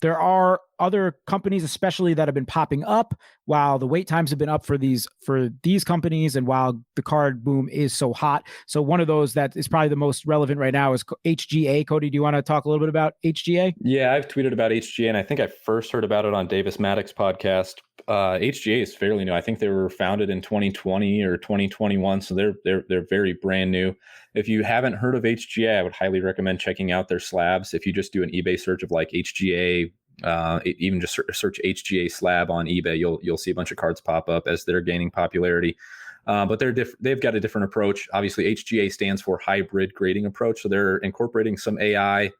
Speaker 2: There are other companies, especially that have been popping up while the wait times have been up for these companies and while the card boom is so hot. So one of those that is probably the most relevant right now is HGA. Cody, do you want to talk a little bit about HGA?
Speaker 1: Yeah, I've tweeted about HGA, and I think I first heard about it on Davis Maddox podcast. HGA is fairly new. I think they were founded in 2020 or 2021, so they're very brand new. If you haven't heard of HGA, I would highly recommend checking out their slabs. If you just do an eBay search of like HGA, even just search HGA slab on eBay, you'll see a bunch of cards pop up as they're gaining popularity. But they've got a different approach. Obviously, HGA stands for hybrid grading approach, so they're incorporating some AI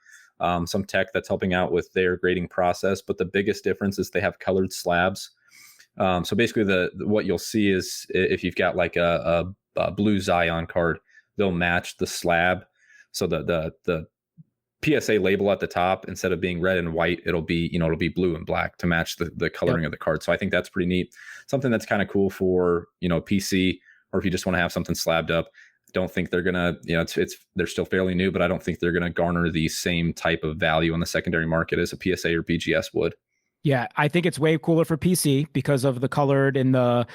Speaker 1: some tech that's helping out with their grading process. But the biggest difference is they have colored slabs. So basically, what you'll see is if you've got like a blue Zion card, they'll match the slab. So the PSA label at the top, instead of being red and white, it'll be blue and black to match the coloring of the card. So I think that's pretty neat. Something that's kind of cool for PC, or if you just want to have something slabbed up. Don't think they're gonna, they're still fairly new, but I don't think they're gonna garner the same type of value on the secondary market as a PSA or BGS would.
Speaker 2: Yeah, I think it's way cooler for PC because of the colored and the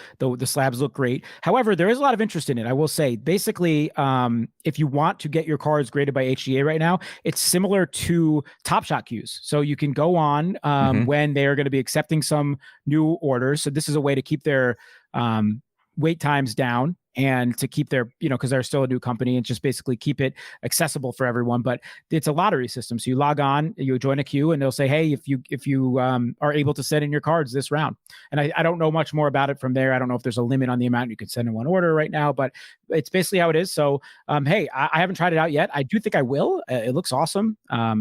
Speaker 2: slabs look great. However, there is a lot of interest in it. I will say, basically, if you want to get your cards graded by HGA right now, it's similar to Top Shot queues. So you can go on when they are going to be accepting some new orders. So this is a way to keep their wait times down and to keep their, because they're still a new company, and just basically keep it accessible for everyone. But it's a lottery system. So you log on, you join a queue, and they'll say, hey, if you are able to send in your cards this round. And I don't know much more about it from there. I don't know if there's a limit on the amount you can send in one order right now, but it's basically how it is. So, hey, I haven't tried it out yet. I do think I will. It looks awesome,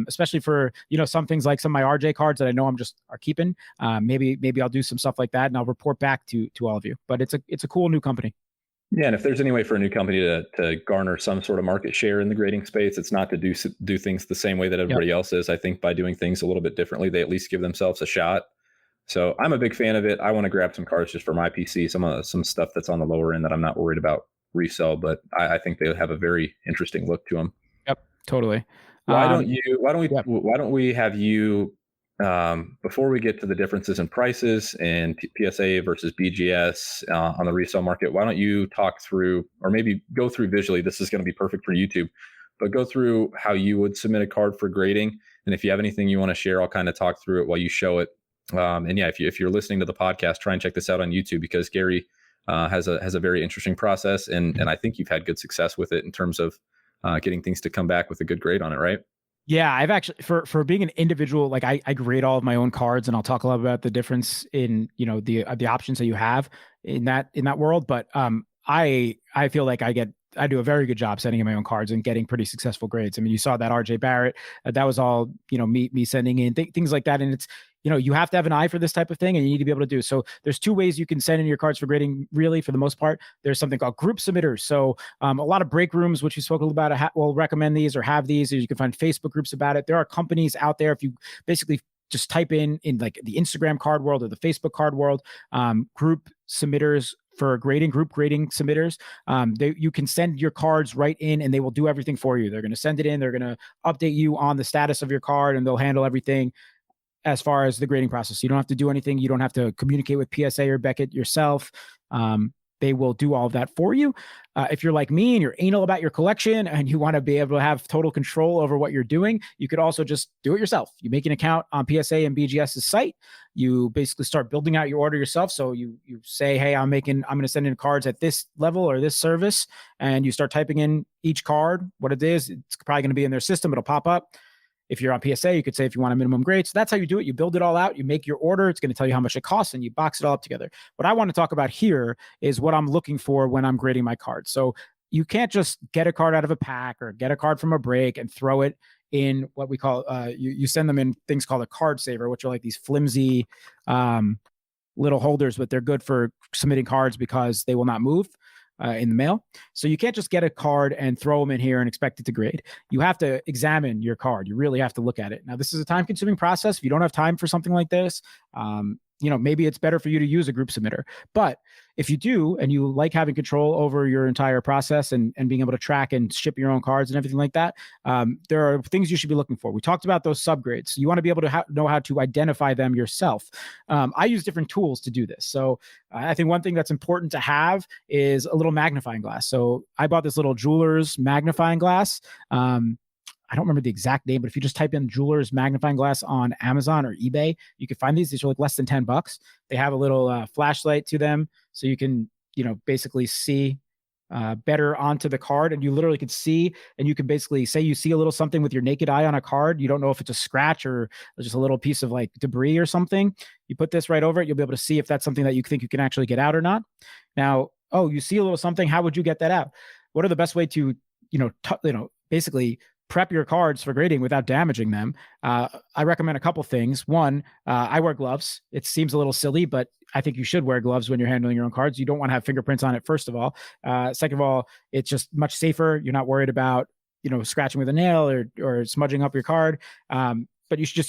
Speaker 2: especially for, some things like some of my RJ cards that I know are keeping. Maybe I'll do some stuff like that, and I'll report back to all of you. But it's a cool new company.
Speaker 1: Yeah, and if there's any way for a new company to garner some sort of market share in the grading space, it's not to do things the same way that everybody else is. I think by doing things a little bit differently, they at least give themselves a shot. So I'm a big fan of it. I want to grab some cards just for my PC, some stuff that's on the lower end that I'm not worried about resell, but I think they have a very interesting look to them.
Speaker 2: Yep, totally.
Speaker 1: Why don't we have you, before we get to the differences in prices and PSA versus BGS on the resale market, why don't you talk through, or maybe go through visually, this is going to be perfect for YouTube, but go through how you would submit a card for grading. And if you have anything you want to share, I'll kind of talk through it while you show it. And yeah, if you're listening to the podcast, try and check this out on YouTube, because Gary has a very interesting process. And I think you've had good success with it in terms of getting things to come back with a good grade on it, right?
Speaker 2: Yeah, I've actually, for being an individual, like I grade all of my own cards, and I'll talk a lot about the difference in, the options that you have in that world. But I feel like I do a very good job sending in my own cards and getting pretty successful grades. I mean, you saw that RJ Barrett, that was all, me sending in things like that. And it's, you have to have an eye for this type of thing, and you need to be able to do. So there's two ways you can send in your cards for grading, really, for the most part. There's something called group submitters. So a lot of break rooms, which we spoke about, will recommend these or have these, or you can find Facebook groups about it. There are companies out there. If you basically just type in like the Instagram card world or the Facebook card world, group submitters for group grading submitters, you can send your cards right in, and they will do everything for you. They're going to send it in. They're going to update you on the status of your card, and they'll handle everything as far as the grading process. You don't have to do anything. You don't have to communicate with PSA or Beckett yourself. They will do all of that for you. If you're like me and you're anal about your collection and you want to be able to have total control over what you're doing, you could also just do it yourself. You make an account on PSA and BGS's site. You basically start building out your order yourself. So you say, hey, I'm going to send in cards at this level or this service, and you start typing in each card, what it is. It's probably going to be in their system. It'll pop up. If you're on PSA, you could say if you want a minimum grade. So that's how you do it. You build it all out. You make your order. It's going to tell you how much it costs, and you box it all up together. What I want to talk about here is what I'm looking for when I'm grading my cards. So you can't just get a card out of a pack or get a card from a break and throw it in what we call, you send them in things called a card saver, which are like these flimsy little holders, but they're good for submitting cards because they will not move in the mail. So you can't just get a card and throw them in here and expect it to grade. You have to examine your card. You really have to look at it. Now, this is a time-consuming process. If you don't have time for something like this, maybe it's better for you to use a group submitter. But if you do, and you like having control over your entire process and being able to track and ship your own cards and everything like that, there are things you should be looking for. We talked about those subgrades. You want to be able to know how to identify them yourself. I use different tools to do this. So I think one thing that's important to have is a little magnifying glass. So I bought this little jeweler's magnifying glass. I don't remember the exact name, but if you just type in jeweler's magnifying glass on Amazon or eBay, you can find these. These are like less than $10. They have a little flashlight to them, so you can, basically see better onto the card, and you literally could see, and you can basically say you see a little something with your naked eye on a card. You don't know if it's a scratch or just a little piece of like debris or something. You put this right over it. You'll be able to see if that's something that you think you can actually get out or not. Now, you see a little something. How would you get that out? What are the best way to, basically prep your cards for grading without damaging them, I recommend a couple things. One, I wear gloves. It seems a little silly, but I think you should wear gloves when you're handling your own cards. You don't want to have fingerprints on it, first of all. Second of all, it's just much safer. You're not worried about, scratching with a nail or smudging up your card. But you should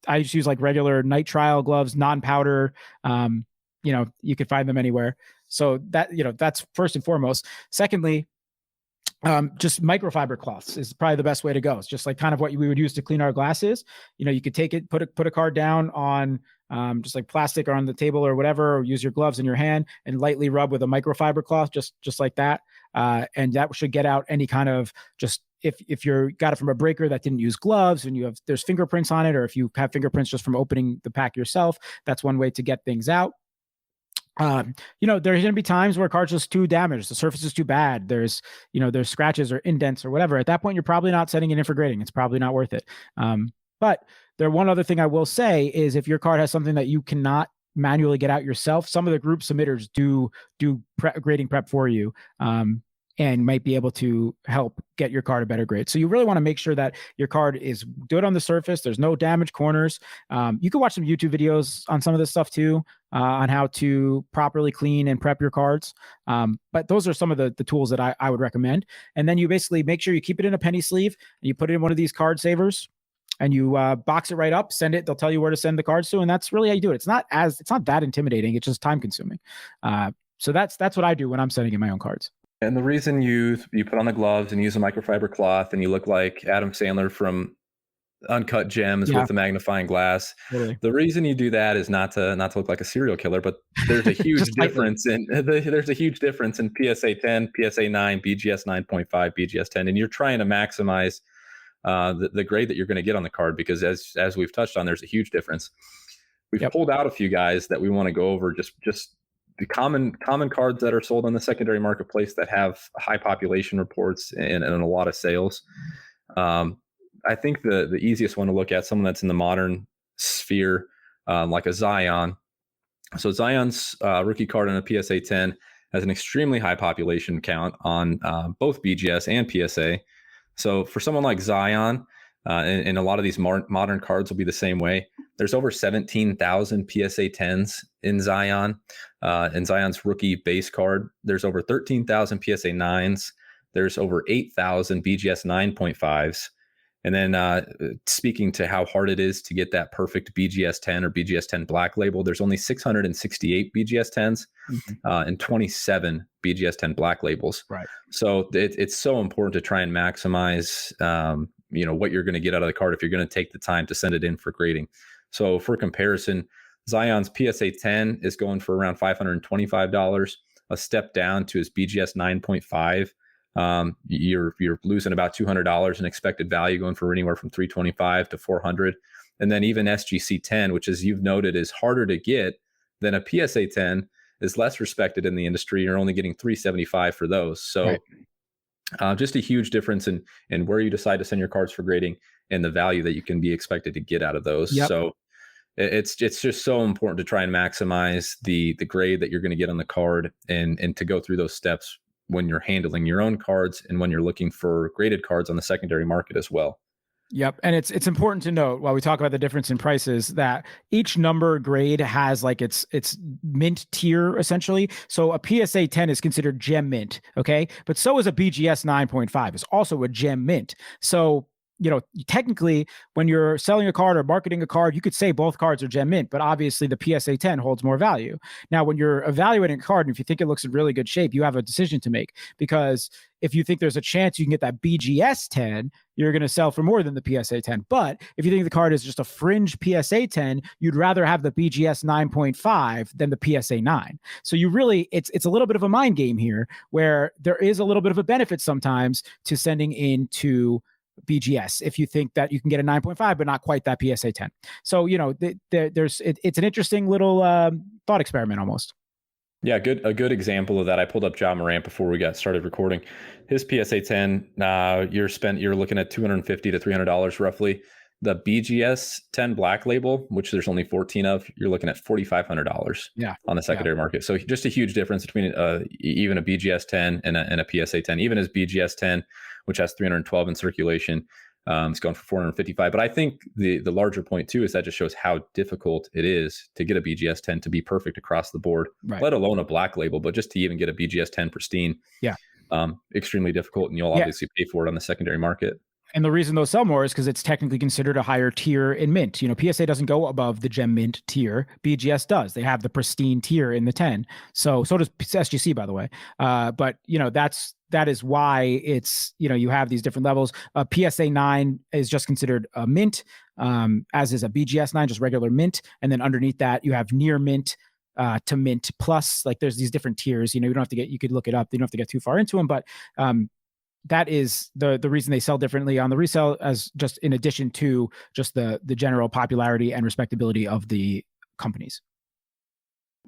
Speaker 2: I just use like regular nitrile gloves, non-powder. You could find them anywhere. So that's first and foremost. Secondly, just microfiber cloths is probably the best way to go. It's just like kind of what we would use to clean our glasses. You could take it, put a card down on just like plastic or on the table or whatever, or use your gloves in your hand and lightly rub with a microfiber cloth, just like that. And that should get out any kind of, just if you're got it from a breaker that didn't use gloves and there's fingerprints on it, or if you have fingerprints just from opening the pack yourself, that's one way to get things out. There's going to be times where cards just too damaged, the surface is too bad, there's scratches or indents or whatever. At that point, you're probably not sending it in for grading. It's probably not worth it. But one other thing I will say is, if your card has something that you cannot manually get out yourself, some of the group submitters do grading prep for you, and might be able to help get your card a better grade. So you really want to make sure that your card is good on the surface. There's no damaged corners. You can watch some YouTube videos on some of this stuff too, on how to properly clean and prep your cards. But those are some of the tools that I would recommend. And then you basically make sure you keep it in a penny sleeve and you put it in one of these card savers and you box it right up, send it. They'll tell you where to send the cards to. And that's really how you do it. It's not that intimidating. It's just time consuming. So that's what I do when I'm sending in my own cards.
Speaker 1: And the reason you put on the gloves and use a microfiber cloth and you look like Adam Sandler from Uncut Gems with the magnifying glass, the reason you do that is not to look like a serial killer, but there's a huge difference in PSA 10, PSA 9, BGS 9.5, BGS 10, and you're trying to maximize the grade that you're going to get on the card, because as we've touched on, there's a huge difference. We've pulled out a few guys that we want to go over, just the common cards that are sold on the secondary marketplace that have high population reports and a lot of sales. I think the easiest one to look at, someone that's in the modern sphere, like a Zion. So Zion's rookie card on a PSA 10 has an extremely high population count on both BGS and PSA. So for someone like Zion, and a lot of these modern cards will be the same way. There's over 17,000 PSA 10s in Zion. In Zion's rookie base card, there's over 13,000 PSA 9s. There's over 8,000 BGS 9.5s. And then speaking to how hard it is to get that perfect BGS 10 or BGS 10 black label, there's only 668 BGS 10s and 27 BGS 10 black labels.
Speaker 2: Right.
Speaker 1: So it's so important to try and maximize what you're going to get out of the card if you're going to take the time to send it in for grading. So for comparison, Zion's PSA 10 is going for around $525, a step down to his BGS 9.5. You're losing about $200 in expected value, going for anywhere from $325 to $400. And then even SGC 10, which, as you've noted, is harder to get than a PSA 10, is less respected in the industry. You're only getting $375 for those. So just a huge difference in where you decide to send your cards for grading and the value that you can be expected to get out of those. So it's just so important to try and maximize the grade that you're going to get on the card, and to go through those steps when you're handling your own cards and when you're looking for graded cards on the secondary market as well.
Speaker 2: Yep. And it's important to note, while we talk about the difference in prices, that each number grade has like its mint tier, essentially. So a PSA 10 is considered gem mint. Okay. But so is a BGS 9.5 is also a gem mint. So, technically, when you're selling a card or marketing a card, you could say both cards are gem mint, but obviously the PSA 10 holds more value. Now, when you're evaluating a card, and if you think it looks in really good shape, you have a decision to make, because if you think there's a chance you can get that BGS 10, you're going to sell for more than the PSA 10. But if you think the card is just a fringe PSA 10, you'd rather have the BGS 9.5 than the PSA 9. So you really, it's a little bit of a mind game here, where there is a little bit of a benefit sometimes to sending into BGS if you think that you can get a 9.5 but not quite that PSA 10. So it's an interesting little thought experiment almost.
Speaker 1: Yeah, a good example of that. I pulled up John Morant before we got started recording. His PSA 10, you're looking at $250 to $300 roughly. The BGS 10 black label, which there's only 14 of, you're looking at $4,500 on the secondary market. So just a huge difference between even a BGS 10 and a PSA 10. Even as BGS 10, which has 312 in circulation, It's going for 455. But I think the larger point too is that just shows how difficult it is to get a BGS 10 to be perfect across the board,
Speaker 2: Right.
Speaker 1: let alone a black label. But just to even get a BGS 10 pristine, extremely difficult, and you'll obviously pay for it on the secondary market.
Speaker 2: And the reason those sell more is because it's technically considered a higher tier in mint. PSA doesn't go above the gem mint tier. BGS does. They have the pristine tier in the 10. So does SGC, by the way. But that is why it's, you have these different levels. PSA 9 is just considered a mint, as is a BGS 9, just regular mint. And then underneath that, you have near mint to mint plus. Like there's these different tiers. You don't have to you could look it up. You don't have to get too far into them, but that is the reason they sell differently on the resale, as just in addition to just the general popularity and respectability of the companies.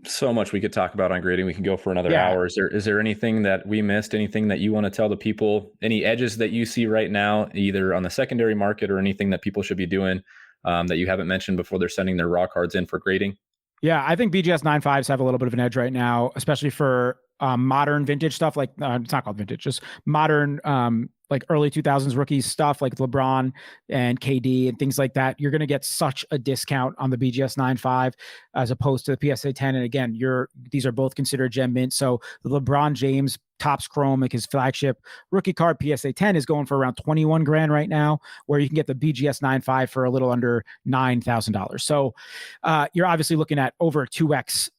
Speaker 1: So much we could talk about on grading. We can go for another hour. Is there anything that we missed? Anything that you want to tell the people? Any edges that you see right now, either on the secondary market or anything that people should be doing that you haven't mentioned before they're sending their raw cards in for grading?
Speaker 2: Yeah, I think BGS 9.5s have a little bit of an edge right now, especially for modern vintage stuff. Like it's not called vintage, just modern, like early 2000s rookies stuff like LeBron and KD and things like that. You're going to get such a discount on the BGS 9.5 as opposed to the PSA 10. And again, these are both considered gem mint. So the LeBron James Topps Chrome, like his flagship rookie card, PSA 10 is going for around 21 grand right now, where you can get the BGS 9.5 for a little under $9,000. So you're obviously looking at over a 2x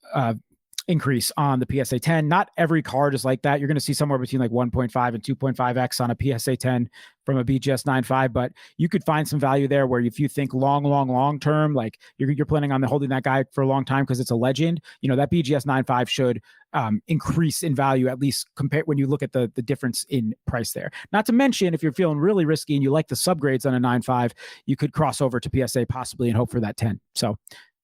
Speaker 2: increase on the PSA 10. Not every card is like that. You're going to see somewhere between like 1.5 and 2.5x on a PSA 10 from a BGS 9.5, but you could find some value there where if you think long term, like you're planning on holding that guy for a long time because it's a legend, that BGS 9.5 should increase in value, at least compared when you look at the difference in price there. Not to mention, if you're feeling really risky and you like the subgrades on a 9.5, you could cross over to PSA possibly and hope for that 10. So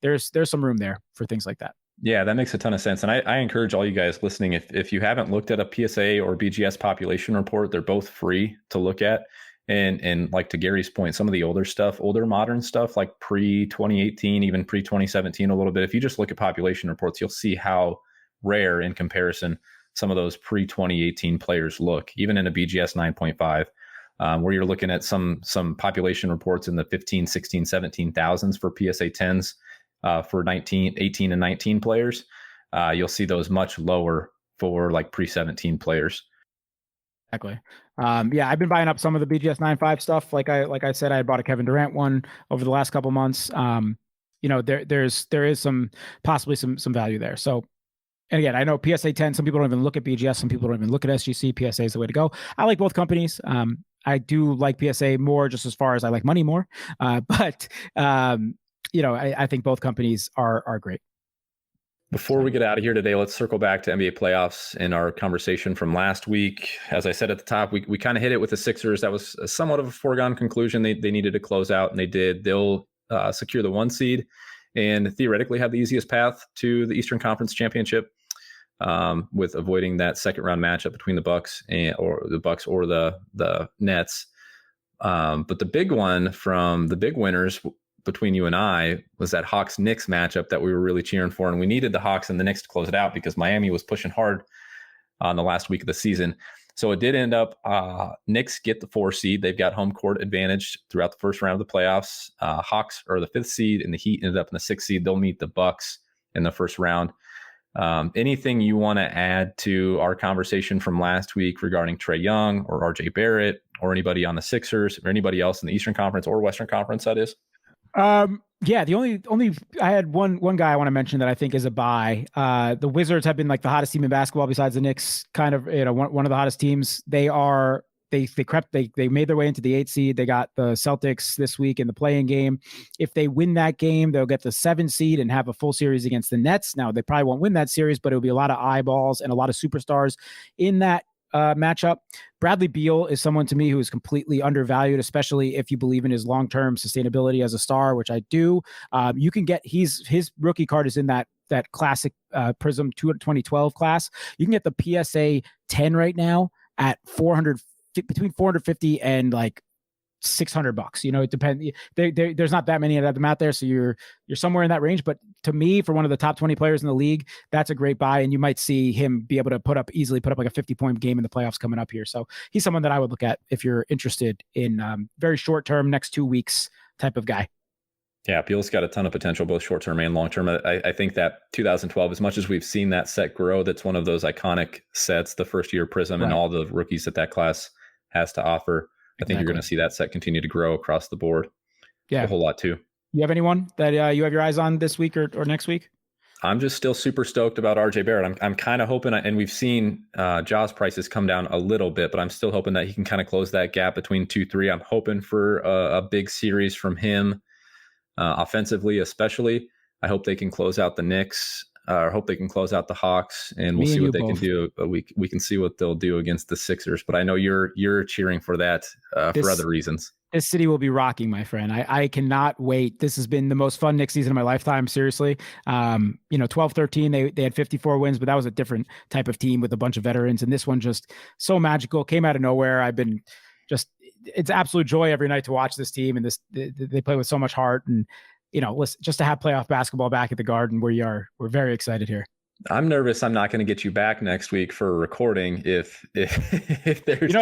Speaker 2: there's some room there for things like that.
Speaker 1: Yeah, that makes a ton of sense. And I encourage all you guys listening, if you haven't looked at a PSA or BGS population report, they're both free to look at. And like to Gary's point, some of the older modern stuff, like pre-2018, even pre-2017 a little bit, if you just look at population reports, you'll see how rare in comparison some of those pre-2018 players look, even in a BGS 9.5, where you're looking at some population reports in the 15, 16, 17,000s for PSA 10s. For 18 and 19 players, you'll see those much lower for like pre-17 players.
Speaker 2: Exactly. I've been buying up some of the BGS 9.5 stuff. Like I said, I bought a Kevin Durant one over the last couple months. There is some possibly some value there. So, and again, I know PSA 10, some people don't even look at BGS, some people don't even look at SGC. PSA is the way to go. I like both companies. I do like PSA more, just as far as I like money more. But I think both companies are great.
Speaker 1: Before we get out of here today, let's circle back to NBA playoffs and our conversation from last week. As I said at the top, we kind of hit it with the Sixers. That was somewhat of a foregone conclusion. They needed to close out, and they did. They'll secure the 1 seed and theoretically have the easiest path to the Eastern Conference Championship, with avoiding that second round matchup between the Bucks or the Nets. But the big one from the big winners between you and I was that Hawks-Knicks matchup that we were really cheering for. And we needed the Hawks and the Knicks to close it out because Miami was pushing hard on the last week of the season. So it did end up Knicks get the 4 seed. They've got home court advantage throughout the first round of the playoffs. Hawks are the 5th seed, and the Heat ended up in the 6th seed. They'll meet the Bucks in the first round. Anything you want to add to our conversation from last week regarding Trae Young or RJ Barrett or anybody on the Sixers or anybody else in the Eastern Conference or Western Conference, that is?
Speaker 2: The only I had one guy I want to mention that I think is a buy. The Wizards have been like the hottest team in basketball besides the Knicks, kind of, one of the hottest teams. They made their way into the 8th seed. They got the Celtics this week in the play-in game. If they win that game, they'll get the 7th seed and have a full series against the Nets. Now, they probably won't win that series, but it'll be a lot of eyeballs and a lot of superstars in that matchup. Bradley Beal is someone to me who is completely undervalued, especially if you believe in his long-term sustainability as a star, which I do. You can get his rookie card is in that classic Prism 2012 class. You can get the PSA 10 right now at between 450 and like $600. It depends. There's not that many of them out there, so you're somewhere in that range. But to me, for one of the top 20 players in the league, that's a great buy, and you might see him be able to easily put up like a 50-point game in the playoffs coming up here. So he's someone that I would look at if you're interested in very short term, next 2 weeks type of guy.
Speaker 1: Yeah, Beal's got a ton of potential, both short term and long term. I think that 2012, as much as we've seen that set grow, that's one of those iconic sets, the first year Prism and all the rookies that class has to offer. I think you're going to see that set continue to grow across the board.
Speaker 2: Yeah,
Speaker 1: a whole lot too.
Speaker 2: You have anyone that you have your eyes on this week or next week?
Speaker 1: I'm just still super stoked about RJ Barrett. I'm kind of hoping, and we've seen Jaws prices come down a little bit, but I'm still hoping that he can kind of close that gap between 2-3. I'm hoping for a big series from him. Offensively, especially, I hope they can close out the Knicks. I hope they can close out the Hawks, and we'll see what they can do. We can see what they'll do against the Sixers. But I know you're cheering for that for other reasons.
Speaker 2: This city will be rocking, my friend. I cannot wait. This has been the most fun Knicks season of my lifetime. Seriously, 12-13, they had 54 wins, but that was a different type of team with a bunch of veterans, and this one just so magical, came out of nowhere. I've been it's absolute joy every night to watch this team, and they play with so much heart, and listen, just to have playoff basketball back at the Garden we're very excited here.
Speaker 1: I'm nervous I'm not going to get you back next week for a recording if there's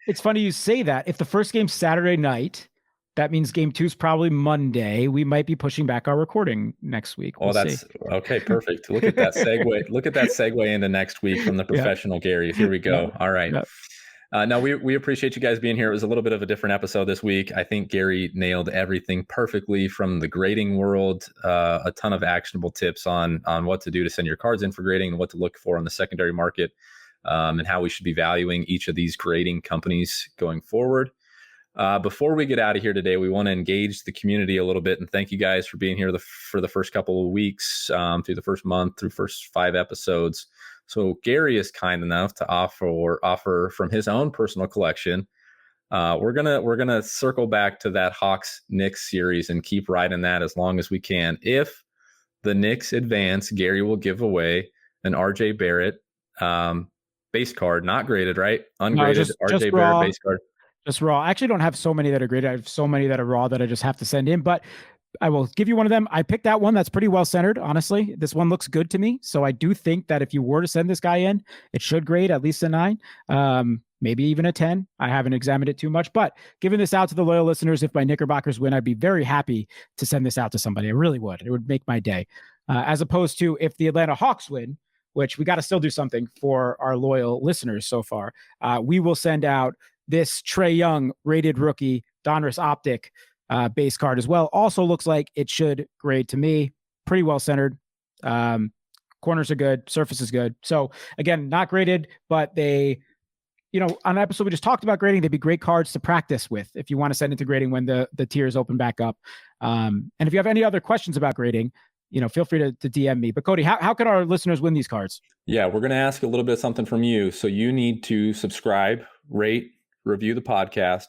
Speaker 2: it's funny you say that. If the first game's Saturday night, that means game 2 is probably Monday. We might be pushing back our recording next week.
Speaker 1: We'll see. Okay, perfect. Look at that segue. Look at that segue into next week from the professional Gary. Here we go. All right. No, we appreciate you guys being here. It was a little bit of a different episode this week. I think Gary nailed everything perfectly from the grading world. A ton of actionable tips on what to do to send your cards in for grading and what to look for on the secondary market, and how we should be valuing each of these grading companies going forward. Before we get out of here today, we want to engage the community a little bit and thank you guys for being here for the first couple of weeks, through the first month, through first 5 episodes. So Gary is kind enough to offer from his own personal collection. We're gonna circle back to that Hawks Knicks series and keep riding that as long as we can. If the Knicks advance, Gary will give away an RJ Barrett base card, not graded, right? Ungraded RJ Barrett base card.
Speaker 2: Just raw. I actually don't have so many that are graded. I have so many that are raw that I just have to send in, but I will give you one of them. I picked that one that's pretty well centered, honestly. This one looks good to me. So I do think that if you were to send this guy in, it should grade at least a 9, maybe even a 10. I haven't examined it too much, but giving this out to the loyal listeners, if my Knickerbockers win, I'd be very happy to send this out to somebody. I really would. It would make my day. As opposed to if the Atlanta Hawks win, which we got to still do something for our loyal listeners so far, we will send out this Trae Young rated rookie Donruss Optic base card as well. Also looks like it should grade to me. Pretty well centered. Corners are good. Surface is good. So again, not graded, but they, on an episode we just talked about grading, they'd be great cards to practice with if you want to send into grading when the tiers open back up. And if you have any other questions about grading, feel free to DM me. But Cody, how can our listeners win these cards?
Speaker 1: Yeah, we're going to ask a little bit something from you. So you need to subscribe, rate, review the podcast,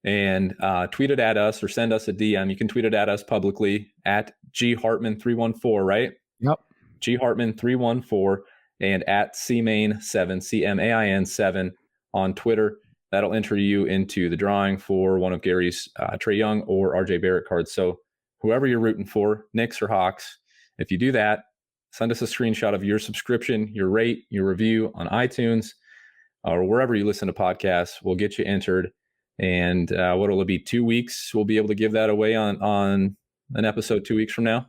Speaker 1: and tweet it at us or send us a DM. You can tweet it at us publicly at ghartman314, right?
Speaker 2: Yep.
Speaker 1: ghartman314 and at cmain7, CMAIN7 on Twitter. That'll enter you into the drawing for one of Gary's Trae Young or RJ Barrett cards. So whoever you're rooting for, Knicks or Hawks, if you do that, send us a screenshot of your subscription, your rate, your review on iTunes or wherever you listen to podcasts. We'll get you entered. And what will it be? 2 weeks? We'll be able to give that away on an episode 2 weeks from now.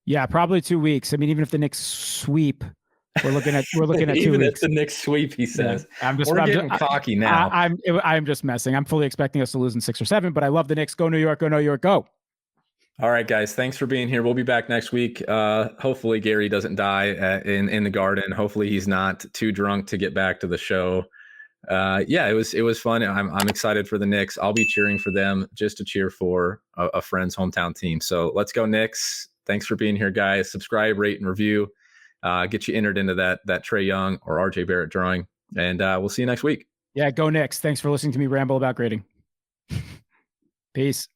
Speaker 2: Yeah, probably 2 weeks. I mean, even if the Knicks sweep, we're looking at 2
Speaker 1: even
Speaker 2: weeks.
Speaker 1: Even if the Knicks sweep, he says.
Speaker 2: Yeah,
Speaker 1: we're getting cocky now.
Speaker 2: I'm just messing. I'm fully expecting us to lose in 6 or 7, but I love the Knicks. Go New York. Go New York. Go.
Speaker 1: All right, guys. Thanks for being here. We'll be back next week. Hopefully Gary doesn't die in the Garden. Hopefully he's not too drunk to get back to the show. Yeah, it was fun. I'm excited for the Knicks. I'll be cheering for them just to cheer for a friend's hometown team. So let's go Knicks. Thanks for being here, guys. Subscribe, rate, and review. Get you entered into that Trae Young or RJ Barrett drawing. And we'll see you next week.
Speaker 2: Yeah, go Knicks. Thanks for listening to me ramble about grading. Peace.